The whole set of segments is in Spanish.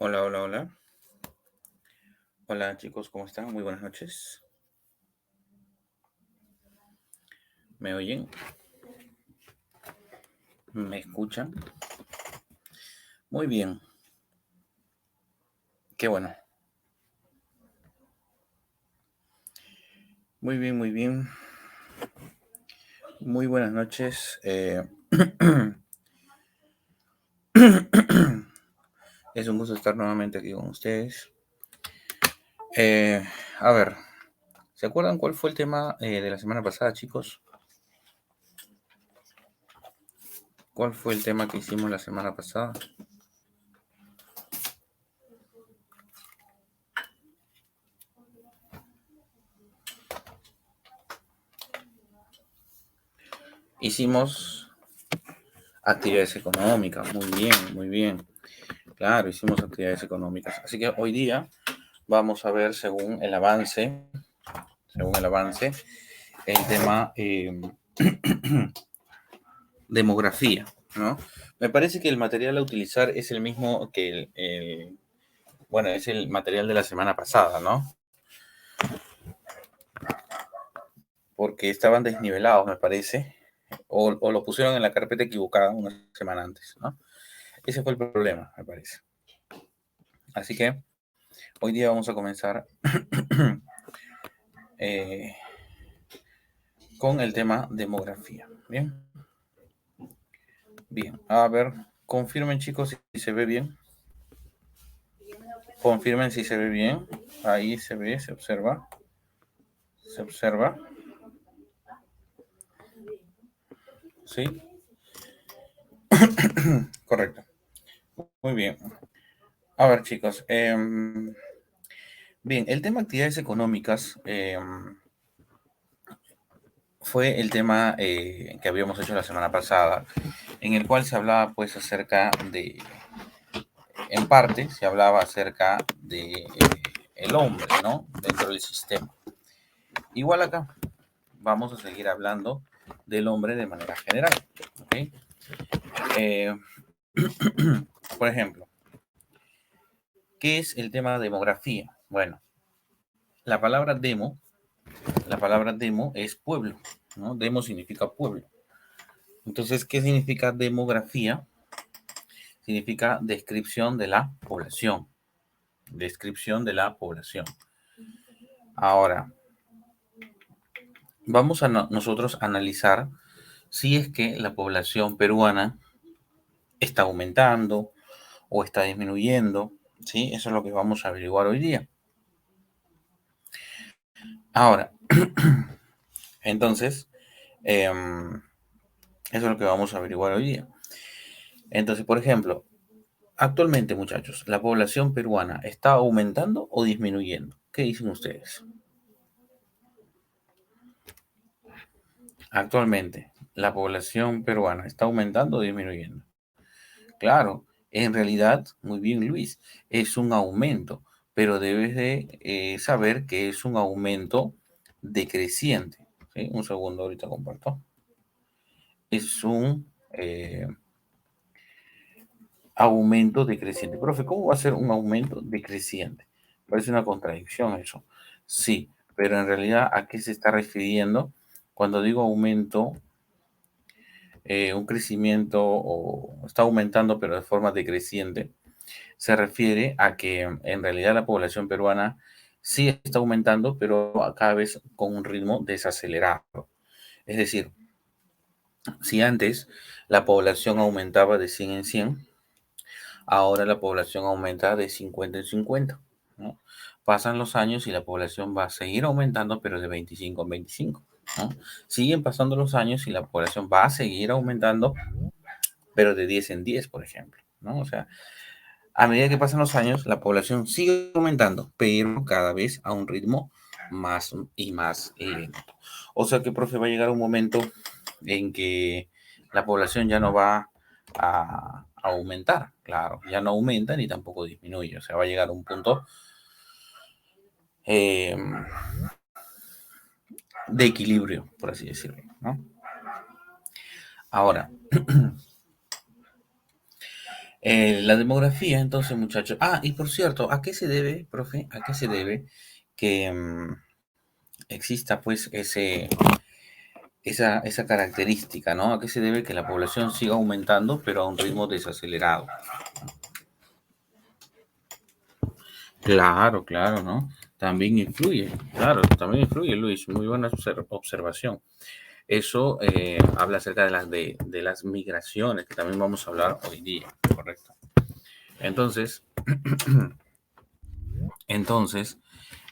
Hola, hola, hola. Hola chicos, ¿cómo están? Muy buenas noches. ¿Me oyen? ¿Me escuchan? Muy bien, qué bueno. Muy bien, muy bien. Muy buenas noches. Es un gusto estar nuevamente aquí con ustedes. Eh, a ver, ¿se acuerdan cuál fue el tema de la semana pasada, chicos? ¿Cuál fue el tema que hicimos la semana pasada? Hicimos actividades económicas, muy bien, muy bien. Claro, hicimos actividades económicas. Así que hoy día vamos a ver según el avance, el tema demografía, ¿no? Me parece que el material a utilizar es el mismo que bueno, es el material de la semana pasada, ¿no? Porque estaban desnivelados, me parece, o lo pusieron en la carpeta equivocada una semana antes, ¿no? Ese fue el problema, me parece. Así que hoy día vamos a comenzar eh, con el tema demografía. Bien, bien. A ver, confirmen chicos si se ve bien. Confirmen si se ve bien. Ahí se ve, se observa. Se observa. Sí, correcto. Muy bien. A ver, chicos. Bien, el tema actividades económicas fue el tema que habíamos hecho la semana pasada, en el cual se hablaba pues acerca de, en parte, se hablaba acerca de el hombre, ¿no? Dentro del sistema. Igual acá vamos a seguir hablando del hombre de manera general, ¿ok? Eh, por ejemplo, ¿qué es el tema de demografía? Bueno, la palabra demo, la palabra demo es pueblo, ¿no? Demo significa pueblo. Entonces, ¿qué significa demografía? Significa descripción de la población. Descripción de la población. Ahora, vamos a nosotros analizar si es que la población peruana está aumentando o está disminuyendo, ¿sí? Eso es lo que vamos a averiguar hoy día. Ahora, entonces, eso es lo que vamos a averiguar hoy día. Entonces, por ejemplo, actualmente, muchachos, ¿la población peruana está aumentando o disminuyendo? ¿Qué dicen ustedes? Actualmente, ¿la población peruana está aumentando o disminuyendo? Claro, en realidad, muy bien, Luis, es un aumento, pero debes de saber que es un aumento decreciente. ¿Sí? Un segundo, ahorita comparto. Es un aumento decreciente. Profe, ¿cómo va a ser un aumento decreciente? Parece una contradicción eso. Sí, pero en realidad, ¿a qué se está refiriendo? Cuando digo aumento, un crecimiento o está aumentando, pero de forma decreciente, se refiere a que en realidad la población peruana sí está aumentando, pero cada vez con un ritmo desacelerado. Es decir, si antes la población aumentaba de 100 en 100, ahora la población aumenta de 50 en 50, ¿no? Pasan los años y la población va a seguir aumentando, pero de 25 en 25, ¿no? Siguen pasando los años y la población va a seguir aumentando, pero de 10 en 10, por ejemplo, ¿no? O sea, a medida que pasan los años, la población sigue aumentando, pero cada vez a un ritmo más y más lento. O sea que, profe, va a llegar un momento en que la población ya no va a aumentar, claro, ya no aumenta ni tampoco disminuye. O sea, va a llegar a un punto eh, de equilibrio, por así decirlo, ¿no? Ahora, La demografía, entonces, muchachos. Ah, y por cierto, ¿a qué se debe, profe? ¿A qué se debe que exista, pues, esa característica, ¿no? ¿A qué se debe que la población siga aumentando, pero a un ritmo desacelerado? Claro, claro, ¿no? También influye, claro, también influye, Luis. Muy buena observación. Eso habla acerca de las migraciones, que también vamos a hablar hoy día, correcto. Entonces, entonces,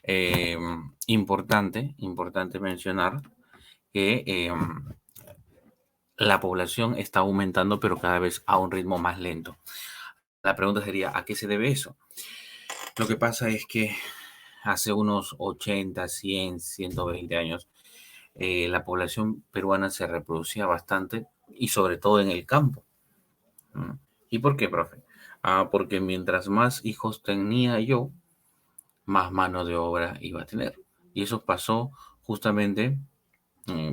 eh, importante mencionar que la población está aumentando, pero cada vez a un ritmo más lento. La pregunta sería, ¿a qué se debe eso? Lo que pasa es que hace unos 80, 100, 120 años, la población peruana se reproducía bastante y sobre todo en el campo. ¿No? ¿Y por qué, profe? Ah, porque mientras más hijos tenía yo, más mano de obra iba a tener. Y eso pasó justamente.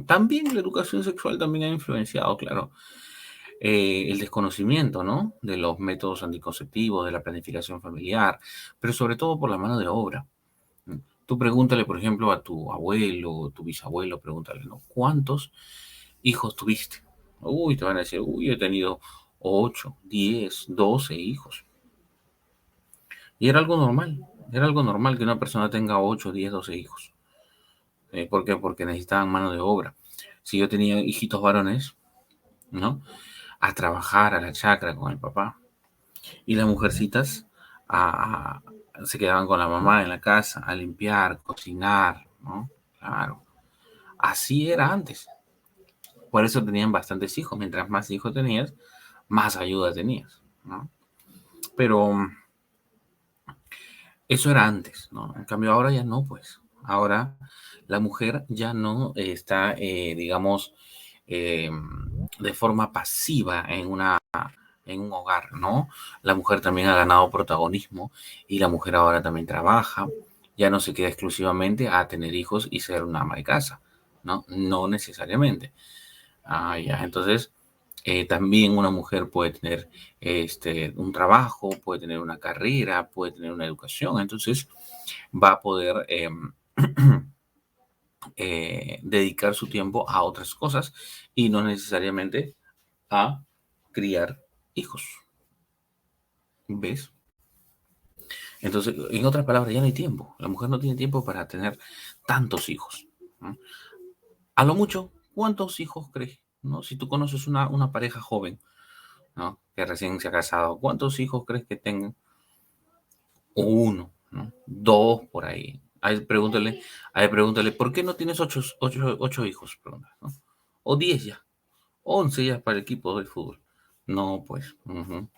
También la educación sexual también ha influenciado, claro, el desconocimiento, ¿no? De los métodos anticonceptivos, de la planificación familiar, pero sobre todo por la mano de obra. Tú pregúntale, por ejemplo, a tu abuelo, tu bisabuelo, pregúntale, ¿no? ¿Cuántos hijos tuviste? Uy, te van a decir, uy, he tenido 8, 10, 12 hijos. Y era algo normal que una persona tenga 8, 10, 12 hijos. ¿Por qué? Porque necesitaban mano de obra. Si yo tenía hijitos varones, ¿no? A trabajar a la chacra con el papá. Y las mujercitas se quedaban con la mamá en la casa a limpiar, cocinar, ¿no? Claro. Así era antes. Por eso tenían bastantes hijos. Mientras más hijos tenías, más ayuda tenías, ¿no? Pero eso era antes, ¿no? En cambio, ahora ya no, pues. Ahora la mujer ya no está, digamos, eh, de forma pasiva en un hogar, ¿no? La mujer también ha ganado protagonismo y la mujer ahora también trabaja, ya no se queda exclusivamente a tener hijos y ser una ama de casa, ¿no? No necesariamente. Ah, ya, entonces también una mujer puede tener un trabajo, puede tener una carrera, puede tener una educación, entonces va a poder dedicar su tiempo a otras cosas y no necesariamente a criar hijos. ¿Ves? Entonces, en otras palabras, ya no hay tiempo. La mujer no tiene tiempo para tener tantos hijos, ¿no? A lo mucho, ¿cuántos hijos crees? ¿No? Si tú conoces una pareja joven, ¿no? Que recién se ha casado, ¿cuántos hijos crees que tengan? Uno, ¿no? Dos por ahí. Ahí pregúntale, ¿por qué no tienes ocho hijos? Pregunta, ¿no? O 10 ya, 11 ya para el equipo de fútbol. No, pues. Ujú.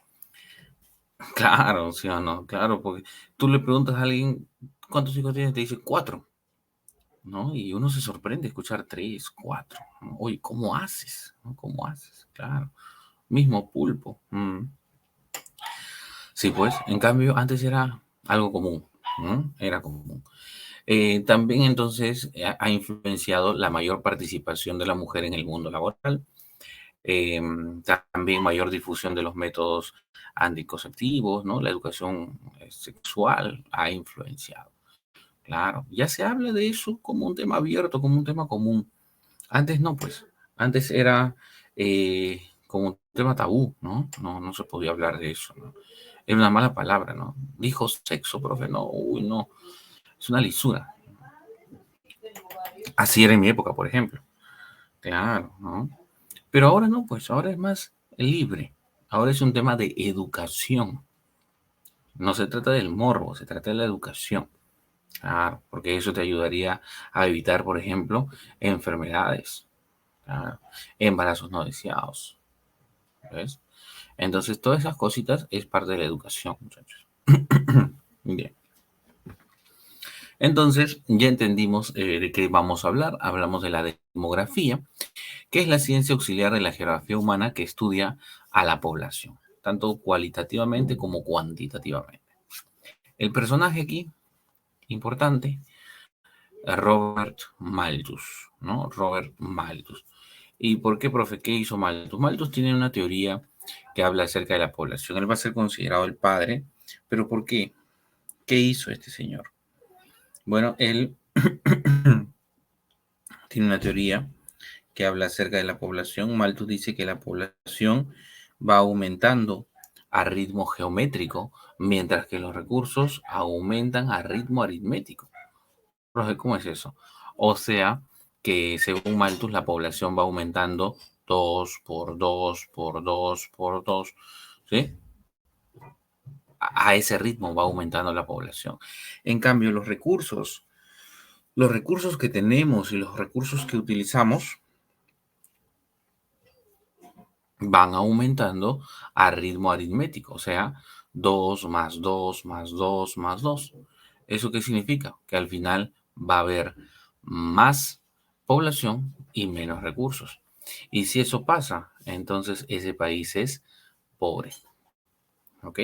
Claro, sí o no, claro, porque tú le preguntas a alguien cuántos hijos tienes, te dice cuatro, ¿no? Y uno se sorprende escuchar tres, cuatro, ¿no? Oye, ¿cómo haces? ¿No? ¿Cómo haces? Claro, mismo pulpo. Sí, pues, en cambio, antes era algo común, ¿no? Era común. También entonces ha influenciado la mayor participación de la mujer en el mundo laboral, eh, también mayor difusión de los métodos anticonceptivos, ¿no? La educación sexual ha influenciado. Claro, ya se habla de eso como un tema abierto, como un tema común. Antes no, pues. Antes era como un tema tabú, ¿no? No se podía hablar de eso, ¿no? Era una mala palabra, ¿no? Dijo sexo, profe, no, uy, no. Es una lisura. Así era en mi época, por ejemplo. Claro, ¿no? Pero ahora no, pues ahora es más libre. Ahora es un tema de educación. No se trata del morbo, se trata de la educación. Claro, porque eso te ayudaría a evitar, por ejemplo, enfermedades, claro, embarazos no deseados. ¿Ves? Entonces, todas esas cositas es parte de la educación, muchachos. Bien. Entonces, ya entendimos de qué vamos a hablar. Hablamos de la demografía, que es la ciencia auxiliar de la geografía humana que estudia a la población, tanto cualitativamente como cuantitativamente. El personaje aquí, importante, Robert Malthus, ¿no? Robert Malthus. ¿Y por qué, profe? ¿Qué hizo Malthus? Malthus tiene una teoría que habla acerca de la población. Él va a ser considerado el padre, pero ¿por qué? ¿Qué hizo este señor? Bueno, él tiene una teoría que habla acerca de la población. Malthus dice que la población va aumentando a ritmo geométrico, mientras que los recursos aumentan a ritmo aritmético. Profe, ¿cómo es eso? O sea, que según Malthus la población va aumentando 2 por 2 por 2 por 2, ¿sí? A ese ritmo va aumentando la población. En cambio, los recursos que tenemos y los recursos que utilizamos van aumentando a ritmo aritmético, o sea, 2 más 2 más 2 más 2. ¿Eso qué significa? Que al final va a haber más población y menos recursos. Y si eso pasa, entonces ese país es pobre, ¿ok?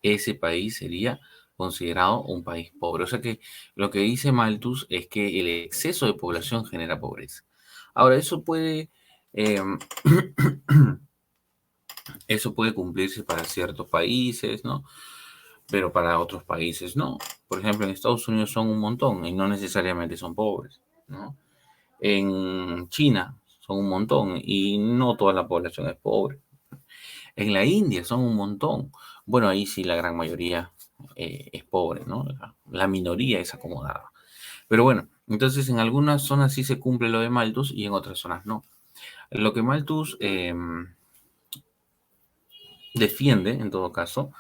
Ese país sería considerado un país pobre. O sea que lo que dice Malthus es que el exceso de población genera pobreza. Ahora, eh, eso puede cumplirse para ciertos países, ¿no? Pero para otros países no. Por ejemplo, en Estados Unidos son un montón y no necesariamente son pobres, ¿no? En China son un montón y no toda la población es pobre. En la India son un montón. Bueno, ahí sí la gran mayoría es pobre, ¿no? La minoría es acomodada. Pero bueno, entonces en algunas zonas sí se cumple lo de Malthus y en otras zonas no. Lo que Malthus defiende, en todo caso,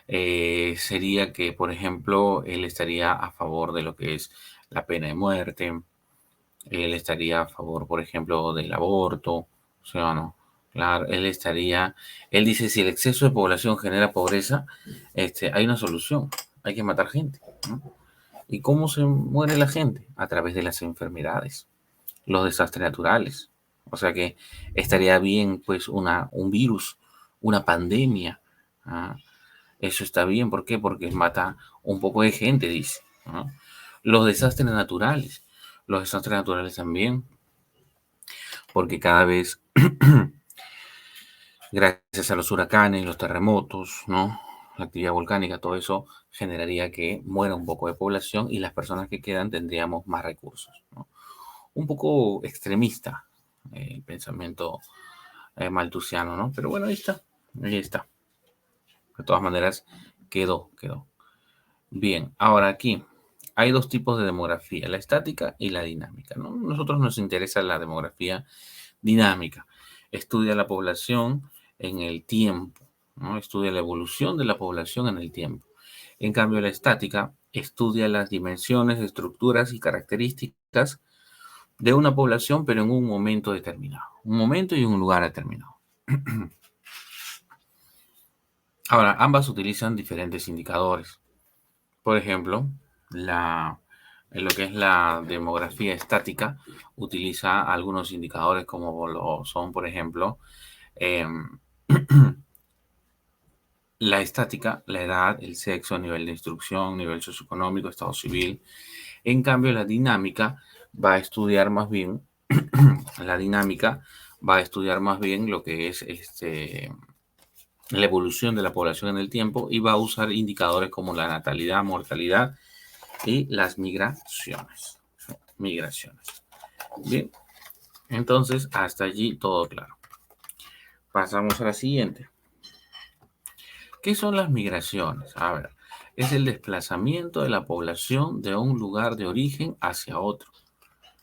sería que, por ejemplo, él estaría a favor de lo que es la pena de muerte, él estaría a favor, por ejemplo, del aborto, ¿sí o no? Claro, él dice, si el exceso de población genera pobreza, hay una solución, hay que matar gente, ¿no? ¿Y cómo se muere la gente? A través de las enfermedades, los desastres naturales. O sea que estaría bien, pues, un virus, una pandemia. ¿Ah? Eso está bien, ¿por qué? Porque mata un poco de gente, dice, ¿no? Los desastres naturales. Los desastres naturales también, porque cada vez, gracias a los huracanes, los terremotos, ¿no? La actividad volcánica, todo eso generaría que muera un poco de población y las personas que quedan tendríamos más recursos, ¿no? Un poco extremista el pensamiento malthusiano, ¿no? Pero bueno, ahí está, ahí está. De todas maneras, quedó. Bien, ahora aquí hay dos tipos de demografía, la estática y la dinámica, ¿no? Nosotros nos interesa la demografía dinámica. Estudia la población en el tiempo, ¿no? Estudia la evolución de la población en el tiempo. En cambio, la estática estudia las dimensiones, estructuras y características de una población, pero en un momento determinado. Un momento y un lugar determinado. Ahora, ambas utilizan diferentes indicadores. Por ejemplo, en lo que es la demografía estática, utiliza algunos indicadores como lo son, por ejemplo, em, la estática, la edad, el sexo, nivel de instrucción, nivel socioeconómico, estado civil. En cambio, la dinámica va a estudiar más bien, la dinámica va a estudiar más bien lo que es la evolución de la población en el tiempo y va a usar indicadores como la natalidad, mortalidad y las migraciones. Migraciones. Bien, entonces hasta allí todo claro. Pasamos a la siguiente. ¿Qué son las migraciones? A ver, es el desplazamiento de la población de un lugar de origen hacia otro.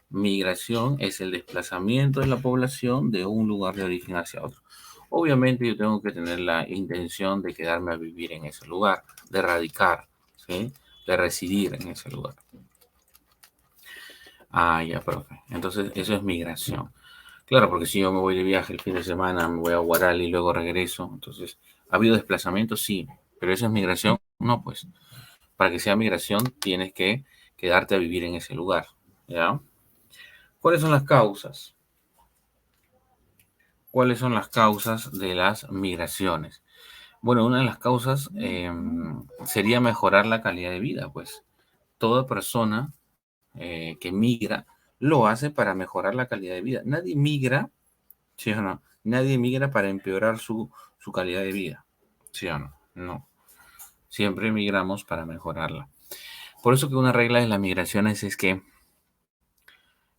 Migración es el desplazamiento de la población de un lugar de origen hacia otro. Obviamente yo tengo que tener la intención de quedarme a vivir en ese lugar, de radicar, ¿sí? De residir en ese lugar. Ah, ya, profe. Entonces, eso es migración. Claro, porque si yo me voy de viaje el fin de semana, me voy a Guaral y luego regreso. Entonces, ¿ha habido desplazamiento? Sí. ¿Pero eso es migración? No, pues. Para que sea migración, tienes que quedarte a vivir en ese lugar. ¿Ya? ¿Cuáles son las causas? ¿Cuáles son las causas de las migraciones? Bueno, una de las causas sería mejorar la calidad de vida, pues. Toda persona que migra lo hace para mejorar la calidad de vida. Nadie migra, ¿sí o no? Nadie migra para empeorar su calidad de vida. ¿Sí o no? No. Siempre migramos para mejorarla. Por eso que una regla de las migraciones es que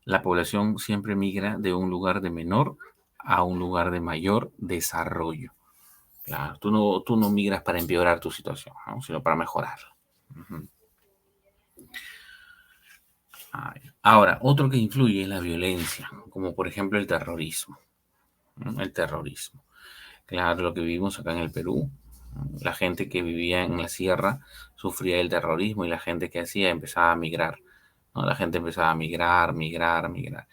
la población siempre migra de un lugar de menor a un lugar de mayor desarrollo. Claro, tú no migras para empeorar tu situación, ¿no? Sino para mejorarla. Ujú. Ahora, otro que influye es la violencia, como por ejemplo el terrorismo. ¿No? El terrorismo. Claro, lo que vivimos acá en el Perú, ¿no? La gente que vivía en la sierra sufría el terrorismo y la gente que hacía empezaba a migrar, ¿no? La gente empezaba a migrar, migrar, migrar.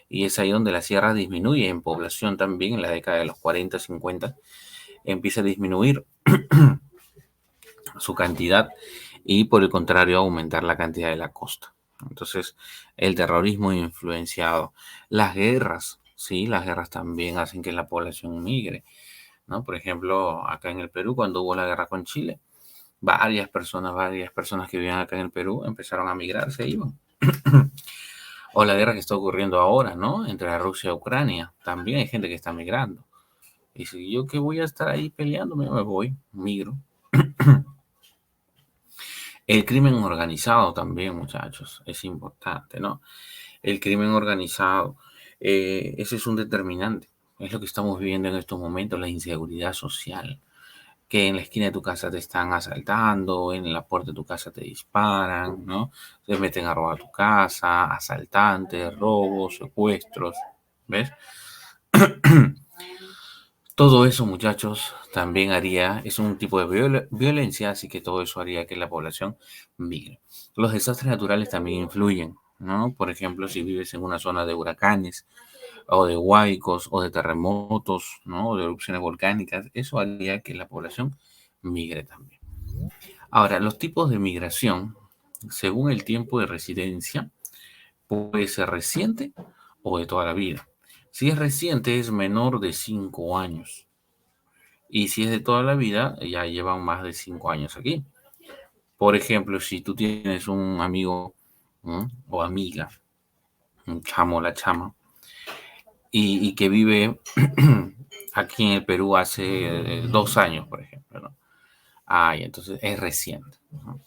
Y es ahí donde la sierra disminuye en población también, en la década de los 40, 50, empieza a disminuir su cantidad y por el contrario aumentar la cantidad de la costa. Entonces, el terrorismo influenciado, las guerras, sí, las guerras también hacen que la población migre, ¿no? Por ejemplo, acá en el Perú, cuando hubo la guerra con Chile, varias personas que vivían acá en el Perú empezaron a migrar, se iban. O la guerra que está ocurriendo ahora, ¿no? Entre Rusia y Ucrania, también hay gente que está migrando. Y si yo que voy a estar ahí peleando, me voy, migro. El crimen organizado también, muchachos, es importante, ¿no? El crimen organizado, ese es un determinante. Es lo que estamos viviendo en estos momentos, la inseguridad social. Que en la esquina de tu casa te están asaltando, en la puerta de tu casa te disparan, ¿no? Se meten a robar tu casa, asaltantes, robos, secuestros, ¿ves? Todo eso, muchachos, también haría, es un tipo de violencia, así que todo eso haría que la población migre. Los desastres naturales también influyen, ¿no? Por ejemplo, si vives en una zona de huracanes, o de huaicos, o de terremotos, ¿no? O de erupciones volcánicas, eso haría que la población migre también. Ahora, los tipos de migración, según el tiempo de residencia, puede ser reciente o de toda la vida. Si es reciente, es menor de 5 años. Y si es de toda la vida, ya llevan más de 5 años aquí. Por ejemplo, si tú tienes un amigo, ¿no? O amiga, un chamo o la chama, y que vive aquí en el Perú hace 2 años, por ejemplo, ¿no? Ah, y entonces es reciente, ¿no?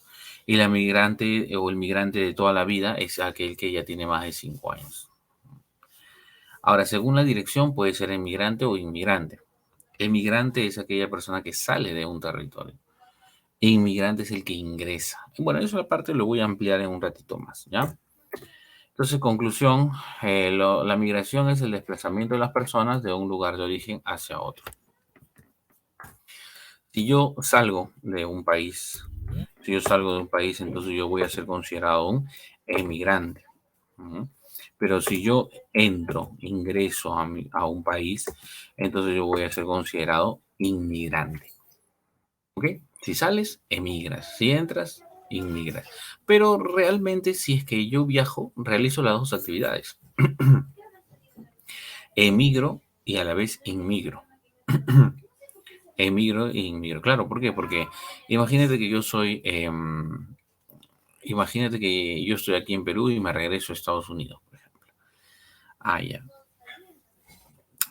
Y la migrante o el migrante de toda la vida es aquel que ya tiene más de 5 años. Ahora, según la dirección, puede ser emigrante o inmigrante. Emigrante es aquella persona que sale de un territorio. Inmigrante es el que ingresa. Bueno, eso aparte lo voy a ampliar en un ratito más, ¿ya? Entonces, conclusión, la migración es el desplazamiento de las personas de un lugar de origen hacia otro. Si yo salgo de un país, si yo salgo de un país, entonces yo voy a ser considerado un emigrante. Ujú. Pero si yo ingreso a un país, entonces yo voy a ser considerado inmigrante. ¿Ok? Si sales, emigras. Si entras, inmigras. Pero realmente, si es que yo viajo, realizo las dos actividades. Emigro y a la vez inmigro. Emigro e inmigro. Claro, ¿por qué? Porque imagínate que yo soy, imagínate que yo estoy aquí en Perú y me regreso a Estados Unidos, por ejemplo. Ah, ya.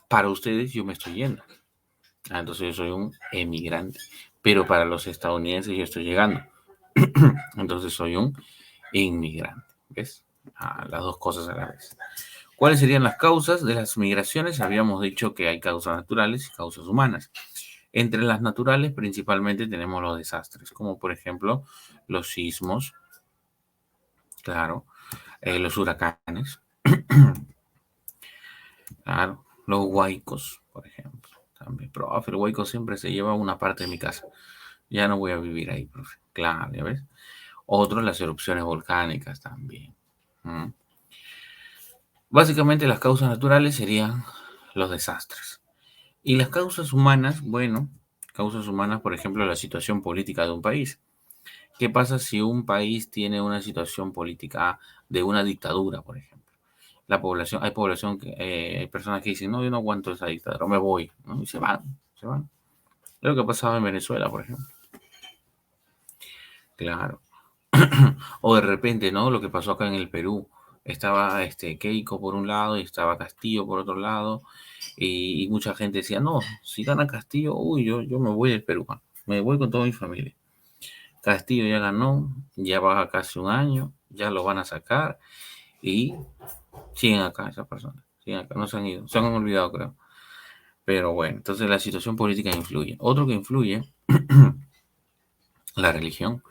Para ustedes yo me estoy yendo. Ah, entonces yo soy un emigrante. Pero para los estadounidenses yo estoy llegando. Entonces soy un inmigrante. ¿Ves? Ah, las dos cosas a la vez. ¿Cuáles serían las causas de las migraciones? Habíamos dicho que hay causas naturales y causas humanas. Entre las naturales principalmente tenemos los desastres, como por ejemplo los sismos, claro, los huracanes, claro, los huaicos, por ejemplo, también. Profe, el huaico siempre se lleva una parte de mi casa. Ya no voy a vivir ahí, profe. Claro, ¿ya ves? Otro, las erupciones volcánicas también. ¿Mm? Básicamente las causas naturales serían los desastres. Y las causas humanas, bueno, causas humanas, por ejemplo, la situación política de un país. ¿Qué pasa si un país tiene una situación política de una dictadura, por ejemplo? Hay población hay personas que dicen, no, yo no aguanto esa dictadura, me voy, ¿no? Y se van, se van. Es lo que ha pasado en Venezuela, por ejemplo. Claro. O de repente, ¿no? Lo que pasó acá en el Perú. estaba Keiko por un lado y estaba Castillo por otro lado, y mucha gente decía, no, si gana Castillo, uy, yo me voy del Perú, me voy con toda mi familia. Castillo ya ganó, ya va casi un año, ya lo van a sacar y siguen acá esas personas, siguen acá, no se han ido, se han olvidado creo. Pero bueno, entonces la situación política influye. Otro que influye, la religión.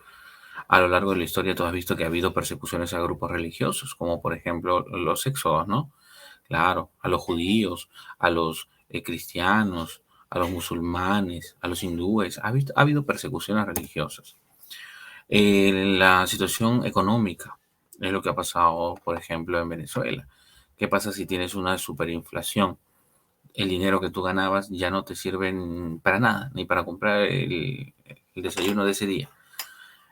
A lo largo de la historia tú has visto que ha habido persecuciones a grupos religiosos, como por ejemplo los éxodos, ¿no? Claro, a los judíos, a los cristianos, a los musulmanes, a los hindúes. Ha habido persecuciones religiosas. La situación económica es lo que ha pasado, por ejemplo, en Venezuela. ¿Qué pasa si tienes una superinflación? El dinero que tú ganabas ya no te sirve para nada, ni para comprar el desayuno de ese día.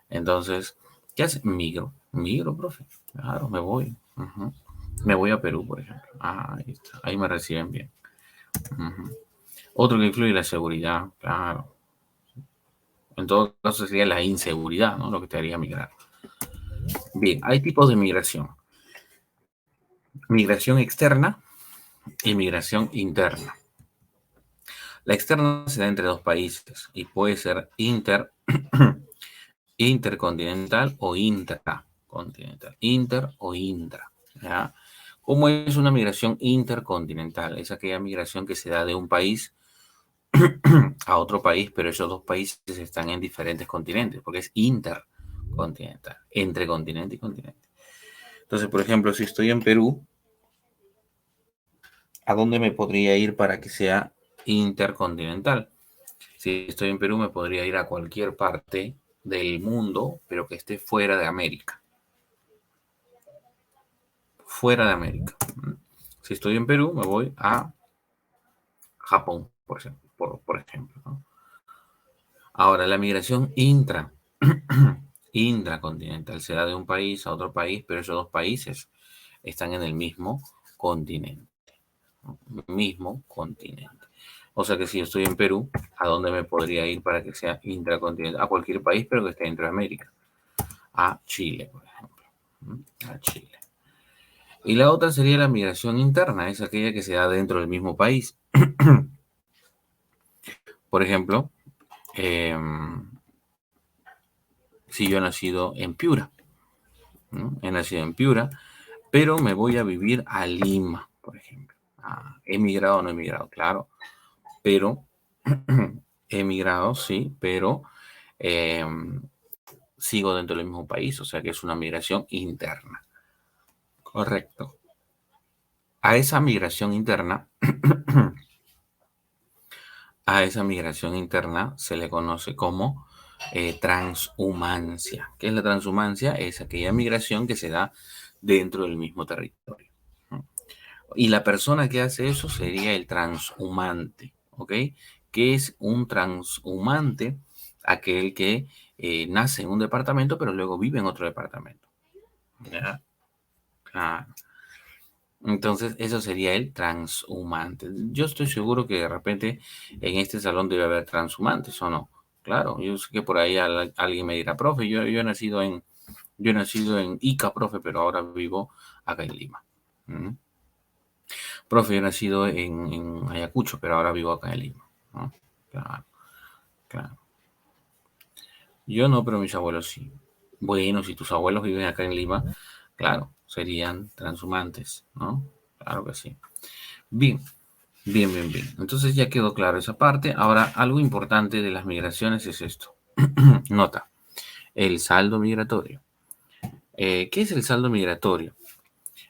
Entonces, ¿qué hace? Migro, profe. Claro, me voy. Ujú. Me voy a Perú, por ejemplo. Ah, ahí está. Ahí me reciben bien. Ujú. Otro que incluye la seguridad, claro. En todo caso sería la inseguridad, ¿no? Lo que te haría migrar. Bien, hay tipos de migración. Migración externa y migración interna. La externa se da entre dos países y puede ser intercontinental o intracontinental. Inter o intra. ¿Ya? ¿Cómo es una migración intercontinental? Es aquella migración que se da de un país a otro país, pero esos dos países están en diferentes continentes, porque es intercontinental, entre continente y continente. Entonces, por ejemplo, si estoy en Perú, ¿a dónde me podría ir para que sea intercontinental? Si estoy en Perú, me podría ir a cualquier parte del mundo, pero que esté fuera de América. Fuera de América. Si estoy en Perú, me voy a Japón, por ejemplo. ¿No? Ahora, la migración intracontinental se da de un país a otro país, pero esos dos países están en el mismo continente. ¿No? Mismo continente. O sea que si yo estoy en Perú, ¿a dónde me podría ir para que sea intracontinental? A cualquier país, pero que esté dentro de América. A Chile, por ejemplo. A Chile. Y la otra sería la migración interna, es aquella que se da dentro del mismo país. Por ejemplo, eh, si yo he nacido en Piura, ¿no? He nacido en Piura, pero me voy a vivir a Lima, por ejemplo. ¿He emigrado o no he emigrado? Claro, pero he emigrado, sí, pero eh, sigo dentro del mismo país, o sea que es una migración interna. Correcto. A esa migración interna, a esa migración interna se le conoce como transhumancia. ¿Qué es la transhumancia? Es aquella migración que se da dentro del mismo territorio. ¿No? Y la persona que hace eso sería el transhumante, ¿ok? ¿Qué es un transhumante? Aquel que nace en un departamento, pero luego vive en otro departamento. ¿Ya? Claro. Entonces, eso sería el transhumante. Yo estoy seguro que de repente en este salón debe haber transhumantes, ¿o no? Claro, yo sé que por ahí alguien me dirá, profe, yo he nacido en Ica, profe, pero ahora vivo acá en Lima. ¿Mm? Profe, yo he nacido en Ayacucho, pero ahora vivo acá en Lima. ¿No? Claro, claro. Yo no, pero mis abuelos sí. Bueno, si tus abuelos viven acá en Lima, claro, serían transhumantes, ¿no? Claro que sí. Bien, bien. Entonces ya quedó claro esa parte. Ahora, algo importante de las migraciones es esto. Nota, el saldo migratorio. ¿Qué es el saldo migratorio?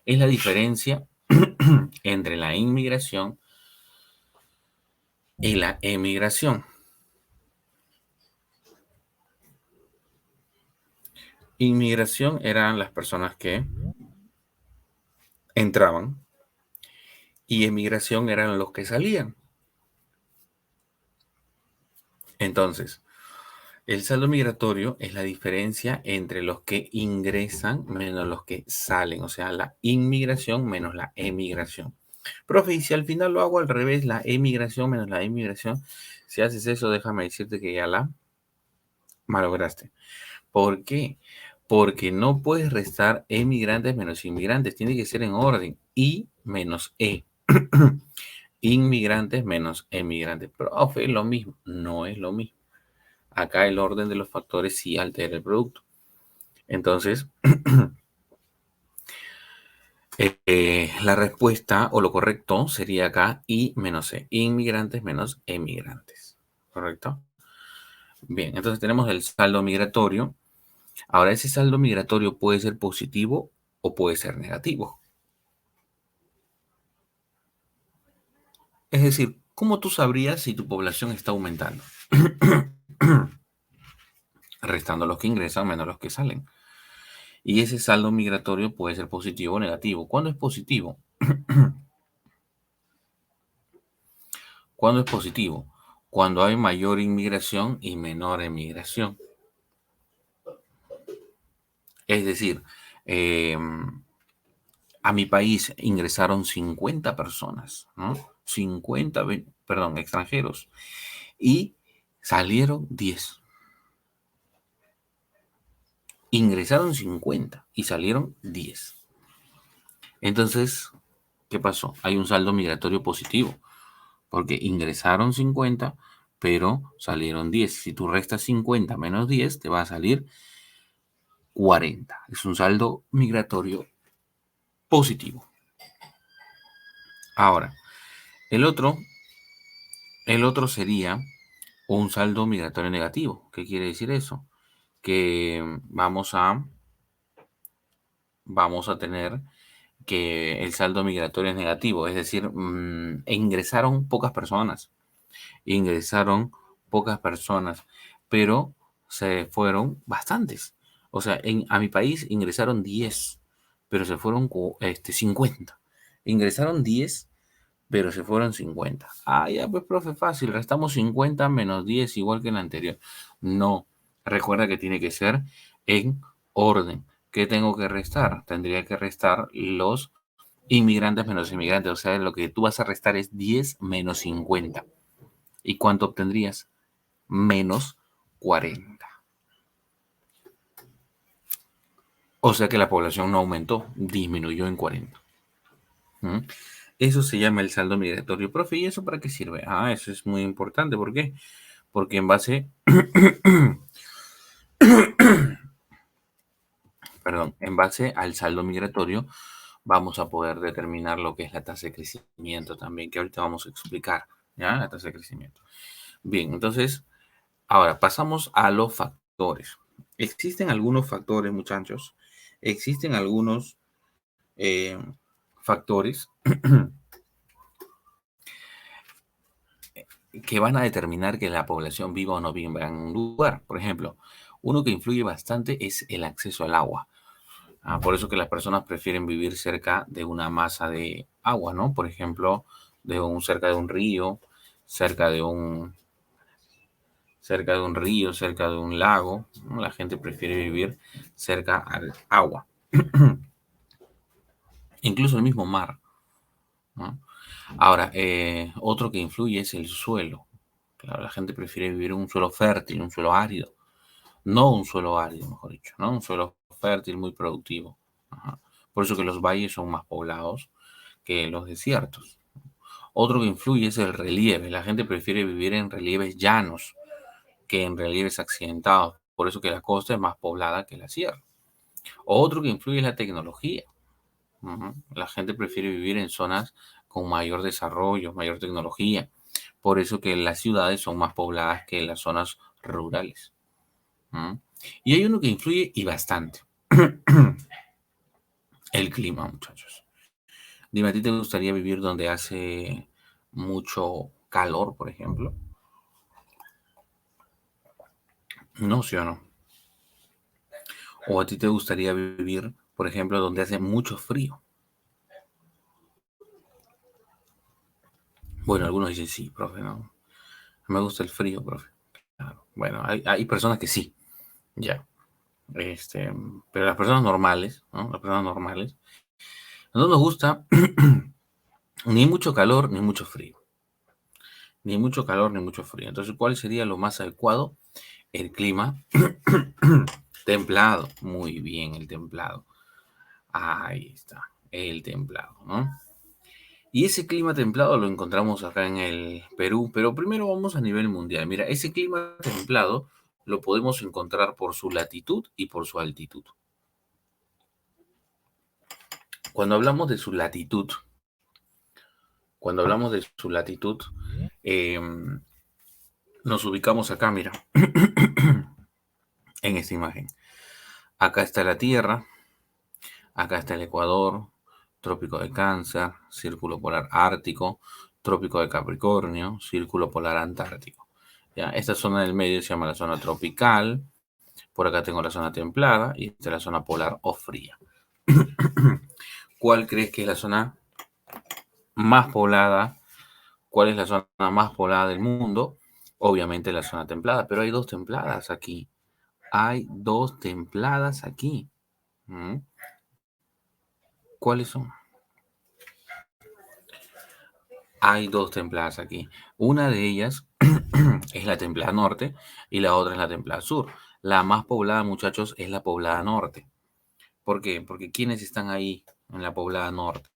Es la diferencia entre la inmigración y la emigración. Inmigración eran las personas que entraban y emigración eran los que salían. Entonces, el saldo migratorio es la diferencia entre los que ingresan menos los que salen, o sea, la inmigración menos la emigración. Profe, y si al final lo hago al revés, la emigración menos la inmigración, si haces eso, déjame decirte que ya la malograste. ¿Por qué? Porque no puedes restar emigrantes menos inmigrantes. Tiene que ser en orden. I menos E. Inmigrantes menos emigrantes. Profe, es lo mismo. No es lo mismo. Acá el orden de los factores sí altera el producto. Entonces, la respuesta o lo correcto sería acá I menos E. Inmigrantes menos emigrantes. ¿Correcto? Bien, entonces tenemos el saldo migratorio. Ahora, ese saldo migratorio puede ser positivo o puede ser negativo. Es decir, ¿cómo tú sabrías si tu población está aumentando? Restando los que ingresan menos los que salen. Y ese saldo migratorio puede ser positivo o negativo. ¿Cuándo es positivo? ¿Cuándo es positivo? Cuando hay mayor inmigración y menor emigración. Es decir, eh, a mi país ingresaron 50 personas, ¿no? 50, perdón, extranjeros. Y salieron 10. Ingresaron 50 y salieron 10. Entonces, ¿qué pasó? Hay un saldo migratorio positivo, porque ingresaron 50, pero salieron 10. Si tú restas 50 menos 10, te va a salir 40. Es un saldo migratorio positivo. Ahora, el otro, el otro sería un saldo migratorio negativo. ¿Qué quiere decir eso? Que vamos a tener que el saldo migratorio es negativo, es decir, ingresaron pocas personas. Ingresaron pocas personas, pero se fueron bastantes. O sea, a mi país ingresaron 10, pero se fueron 50. Ingresaron 10, pero se fueron 50. Ah, ya, pues, profe, fácil. Restamos 50 menos 10 igual que en la anterior. No. Recuerda que tiene que ser en orden. ¿Qué tengo que restar? Tendría que restar los inmigrantes menos inmigrantes. O sea, lo que tú vas a restar es 10 menos 50. ¿Y cuánto obtendrías? Menos 40. O sea que la población no aumentó, disminuyó en 40. ¿Mm? Eso se llama el saldo migratorio. Profe, ¿y eso para qué sirve? Ah, eso es muy importante. ¿Por qué? Porque en base, perdón, en base al saldo migratorio vamos a poder determinar lo que es la tasa de crecimiento también, que ahorita vamos a explicar, ¿ya? La tasa de crecimiento. Bien, entonces, ahora pasamos a los factores. Existen algunos factores, muchachos. Existen algunos eh, factores que van a determinar que la población viva o no viva en un lugar. Por ejemplo, uno que influye bastante es el acceso al agua. Por eso que las personas prefieren vivir cerca de una masa de agua, ¿no? Por ejemplo, cerca de un río, cerca de un, cerca de un lago, ¿no? La gente prefiere vivir cerca al agua. Incluso el mismo mar, ¿no? Ahora, otro que influye es el suelo. Claro, la gente prefiere vivir en un suelo fértil, un suelo árido. No un suelo árido, mejor dicho, ¿no? Un suelo fértil, muy productivo. Ajá. Por eso que los valles son más poblados que los desiertos. Otro que influye es el relieve. La gente prefiere vivir en relieves llanos que en relieves accidentados. Por eso que la costa es más poblada que la sierra. Otro que influye es la tecnología. La gente prefiere vivir en zonas con mayor desarrollo, mayor tecnología. Por eso que las ciudades son más pobladas que las zonas rurales. Y hay uno que influye y bastante. El clima, muchachos. Dime, ¿a ti te gustaría vivir donde hace mucho calor, por ejemplo? No, ¿sí o no? ¿O a ti te gustaría vivir, por ejemplo, donde hace mucho frío? Bueno, algunos dicen sí, profe, no. Me gusta el frío, profe. Claro. Bueno, hay personas que sí, ya. Pero las personas normales, ¿no? Las personas normales, no nos gusta ni mucho calor ni mucho frío. Ni mucho calor ni mucho frío. Entonces, ¿cuál sería lo más adecuado? El clima Templado, muy bien, el templado. Ahí está, el templado, ¿no? Y ese clima templado lo encontramos acá en el Perú, pero primero vamos a nivel mundial. Mira, ese clima templado lo podemos encontrar por su latitud y por su altitud. Cuando hablamos de su latitud, cuando hablamos de su latitud, eh, nos ubicamos acá, mira, en esta imagen. Acá está la Tierra, acá está el Ecuador, trópico de Cáncer, círculo polar ártico, trópico de Capricornio, círculo polar antártico. ¿Ya? Esta zona del medio se llama la zona tropical. Por acá tengo la zona templada y esta es la zona polar o fría. ¿Cuál crees que es la zona más poblada? ¿Cuál es la zona más poblada del mundo? Obviamente la zona templada, pero hay dos templadas aquí. Hay dos templadas aquí. ¿Mm? ¿Cuáles son? Hay dos templadas aquí. Una de ellas es la templada norte y la otra es la templada sur. La más poblada, muchachos, es la poblada norte. ¿Por qué? Porque ¿quiénes están ahí en la poblada norte?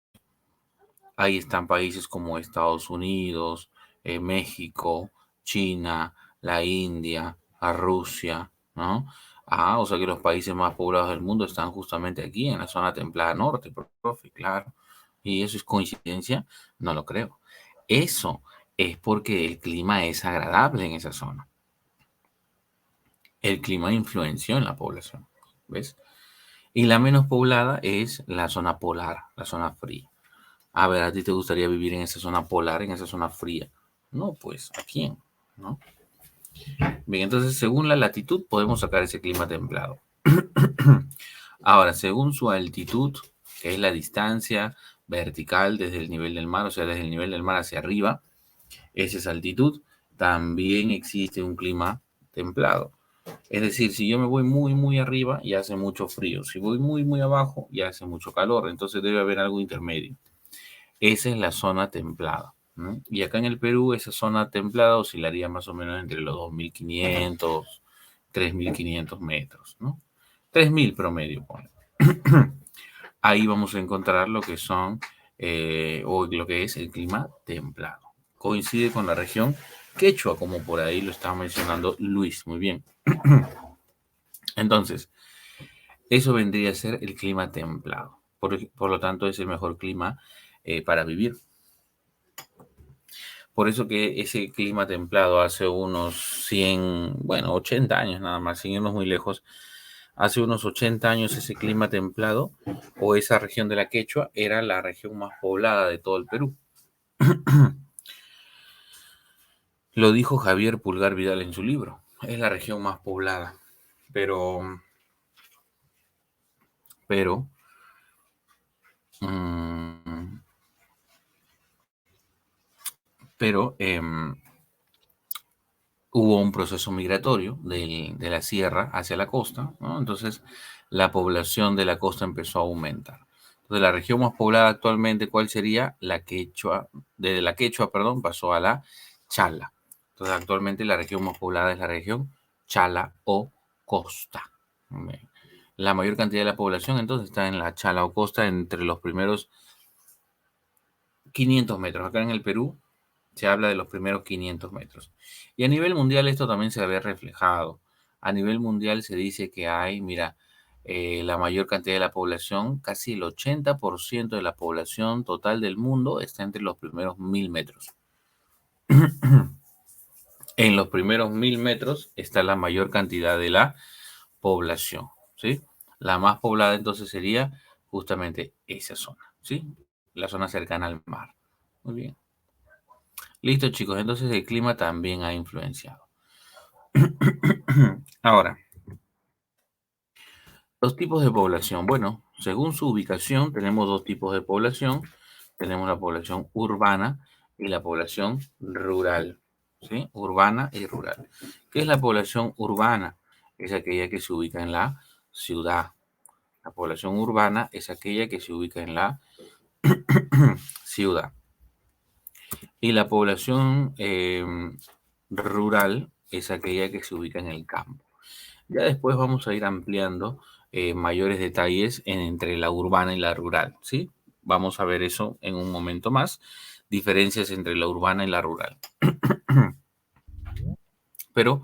Ahí están países como Estados Unidos, México, China, la India, a Rusia, ¿no? O sea que los países más poblados del mundo están justamente aquí, en la zona templada norte, profe, claro. ¿Y eso es coincidencia? No lo creo. Eso es porque el clima es agradable en esa zona. El clima influenció en la población, ¿ves? Y la menos poblada es la zona polar, la zona fría. A ver, ¿a ti te gustaría vivir en esa zona polar, en esa zona fría? No, pues, ¿a quién? ¿No? Bien, entonces, según la latitud, podemos sacar ese clima templado. Ahora, según su altitud, que es la distancia vertical desde el nivel del mar, o sea, desde el nivel del mar hacia arriba, esa es altitud, también existe un clima templado. Es decir, si yo me voy muy, muy arriba, ya hace mucho frío. Si voy muy, muy abajo, ya hace mucho calor. Entonces debe haber algo intermedio. Esa es la zona templada, ¿no? Y acá en el Perú, esa zona templada oscilaría más o menos entre los 2.500, 3.500 metros, ¿no? 3.000 promedio, pone. Ahí vamos a encontrar lo que son, o lo que es el clima templado. Coincide con la región Quechua, como por ahí lo estaba mencionando Luis, muy bien. Entonces, eso vendría a ser el clima templado. Por lo tanto, es el mejor clima para vivir. Por eso que ese clima templado hace unos 100, bueno, 80 años nada más, sin irnos muy lejos, hace unos 80 años ese clima templado o esa región de la Quechua era la región más poblada de todo el Perú. Lo dijo Javier Pulgar Vidal en su libro. Es la región más poblada. Pero, pero, mm, pero, hubo un proceso migratorio de la sierra hacia la costa, ¿no? Entonces la población de la costa empezó a aumentar. Entonces la región más poblada actualmente, ¿cuál sería? La Quechua, de la Quechua, perdón, pasó a la Chala. Entonces actualmente la región más poblada es la región Chala o Costa. La mayor cantidad de la población entonces está en la Chala o Costa entre los primeros 500 metros. Acá en el Perú se habla de los primeros 500 metros. Y a nivel mundial esto también se ve reflejado. A nivel mundial se dice que hay, mira, la mayor cantidad de la población, casi el 80% de la población total del mundo está entre los primeros 1.000 metros. En los primeros 1.000 metros está la mayor cantidad de la población, ¿sí? La más poblada entonces sería justamente esa zona, ¿sí? La zona cercana al mar. Muy bien. Listo, chicos, entonces el clima también ha influenciado. Ahora, los tipos de población. Bueno, según su ubicación, tenemos dos tipos de población. Tenemos la población urbana y la población rural. ¿Sí? Urbana y rural. ¿Qué es la población urbana? Es aquella que se ubica en la ciudad. La población urbana es aquella que se ubica en la ciudad. Y la población rural es aquella que se ubica en el campo. Ya después vamos a ir ampliando mayores detalles entre la urbana y la rural, ¿sí? Vamos a ver eso en un momento más, diferencias entre la urbana y la rural. Pero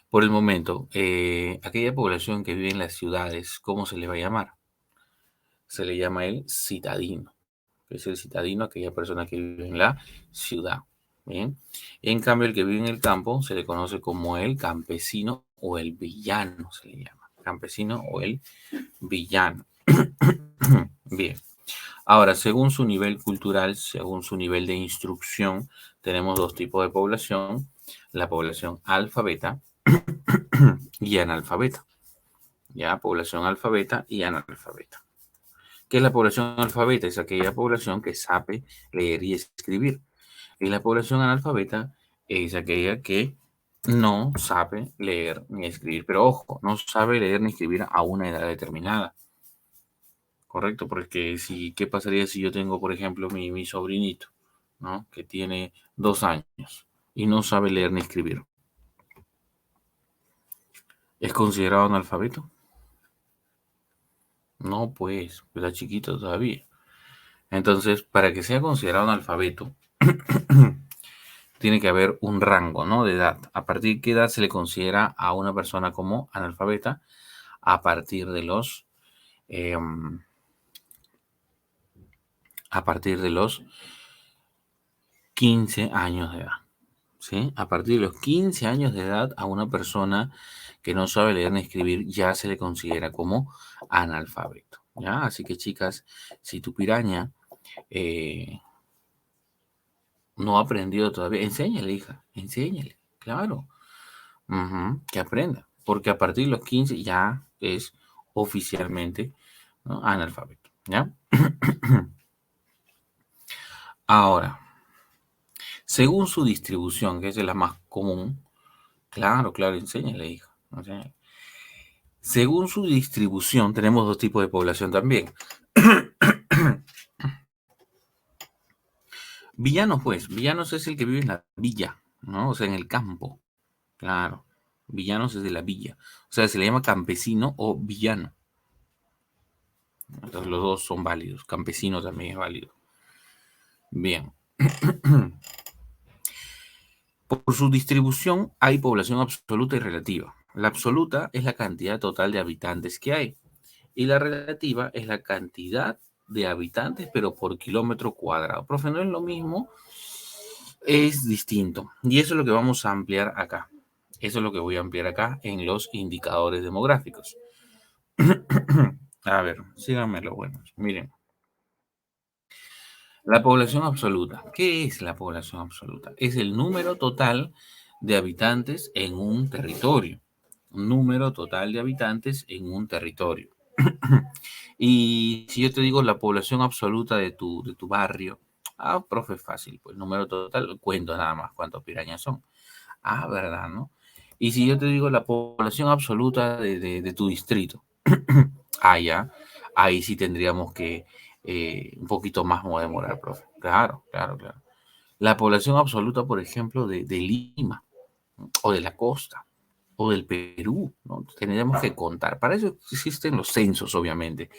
por el momento, aquella población que vive en las ciudades, ¿cómo se le va a llamar? Se le llama el citadino, que es el citadino, aquella persona que vive en la ciudad. Bien. En cambio, el que vive en el campo se le conoce como el campesino o el villano, se le llama. Campesino o el villano. Bien. Ahora, según su nivel cultural, según su nivel de instrucción, tenemos dos tipos de población: la población alfabeta y analfabeta. Ya, población alfabeta y analfabeta. ¿Qué es la población alfabeta? Es aquella población que sabe leer y escribir. Y la población analfabeta es aquella que no sabe leer ni escribir. Pero ojo, no sabe leer ni escribir a una edad determinada. Correcto, porque si, ¿qué pasaría si yo tengo, por ejemplo, mi sobrinito, ¿no? Que tiene 2 años y no sabe leer ni escribir? ¿Es considerado analfabeto? No, pues, está chiquito todavía. Entonces, para que sea considerado analfabeto, tiene que haber un rango, ¿no? De edad. ¿A partir de qué edad se le considera a una persona como analfabeta? A partir de los, em, a partir de los 15 años de edad. ¿Sí? A partir de los 15 años de edad, a una persona que no sabe leer ni escribir ya se le considera como analfabeto. ¿Ya? Así que, chicas, si tu piraña no ha aprendido todavía, enséñale, hija, enséñale, claro. Ujú, que aprenda, porque a partir de los 15 ya es oficialmente, ¿no?, analfabeto, ¿ya? Ahora, según su distribución, que es la más común, claro, claro, enséñale, hija, enséñale. Según su distribución, tenemos dos tipos de población también. Villanos, pues, villanos es el que vive en la villa, ¿no? O sea, en el campo, claro. Villanos es de la villa. O sea, se le llama campesino o villano. Entonces, los dos son válidos. Campesino también es válido. Bien. Por su distribución hay población absoluta y relativa. La absoluta es la cantidad total de habitantes que hay y la relativa es la cantidad de habitantes, pero por kilómetro cuadrado. Profe, no es lo mismo, es distinto. Y eso es lo que vamos a ampliar acá. Eso es lo que voy a ampliar acá en los indicadores demográficos. A ver, síganme los buenos. Miren, la población absoluta. ¿Qué es la población absoluta? Es el número total de habitantes en un territorio. Número total de habitantes en un territorio. Y si yo te digo la población absoluta de tu barrio, profe, fácil, pues número total, cuento nada más cuántos pirañas son. ¿Verdad, no? Y si yo te digo la población absoluta de tu distrito, ya, ahí sí tendríamos que un poquito más me voy a demorar, profe. Claro, claro, claro. La población absoluta, por ejemplo, de Lima, o de la costa, o del Perú, ¿no? Tendríamos que contar. Para eso existen los censos, obviamente.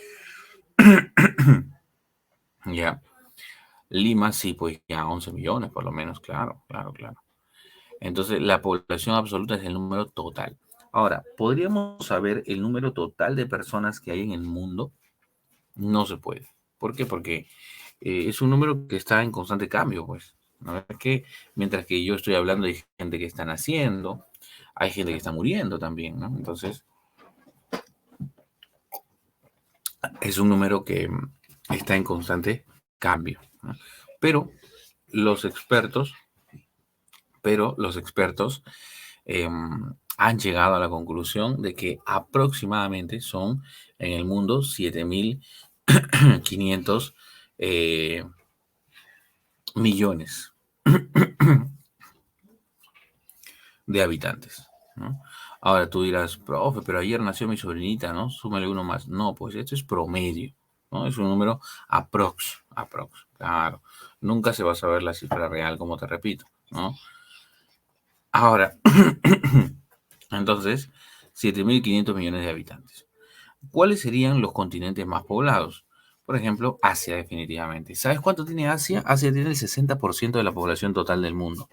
Ya. Lima sí, pues ya 11 millones por lo menos, claro, claro, claro. Entonces, la población absoluta es el número total. Ahora, ¿podríamos saber el número total de personas que hay en el mundo? No se puede. ¿Por qué? Porque es un número que está en constante cambio, pues. ¿No es que mientras que yo estoy hablando hay gente que está naciendo, hay gente que está muriendo también, ¿no? Entonces, es un número que está en constante cambio, ¿no? Pero los expertos, pero los expertos, han llegado a la conclusión de que aproximadamente son en el mundo 7.500 eh, millones de habitantes, ¿no? Ahora tú dirás, profe, pero ayer nació mi sobrinita, ¿no? Súmale uno más. No, pues esto es promedio, ¿no? Es un número aprox, claro. Nunca se va a saber la cifra real, como te repito, ¿no? Ahora, entonces, 7.500 millones de habitantes. ¿Cuáles serían los continentes más poblados? Por ejemplo, Asia definitivamente. ¿Sabes cuánto tiene Asia? Asia tiene el 60% de la población total del mundo.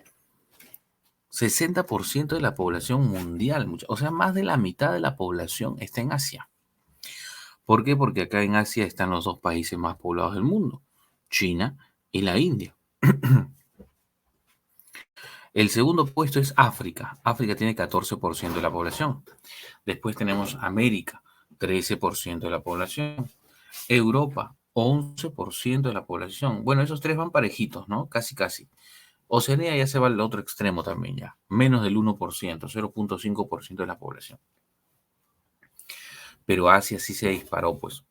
60% de la población mundial, o sea, más de la mitad de la población está en Asia. ¿Por qué? Porque acá en Asia están los dos países más poblados del mundo, China y la India. El segundo puesto es África. África tiene 14% de la población. Después tenemos América, 13% de la población. Europa, 11% de la población. Bueno, esos tres van parejitos, ¿no? Casi, casi. Oceanía ya se va al otro extremo también ya. Menos del 1%, 0.5% de la población. Pero Asia sí se disparó, pues.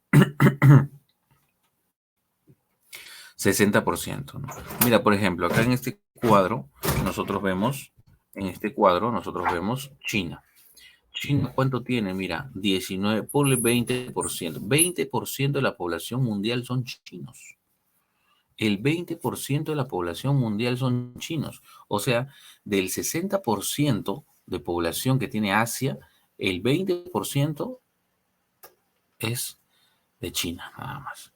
60%, ¿no? Mira, por ejemplo, acá en este cuadro, nosotros vemos China. China, ¿cuánto tiene? Mira, 19, ponle 20%. 20% de la población mundial son chinos. El 20% de la población mundial son chinos. O sea, del 60% de población que tiene Asia, el 20% es de China, nada más.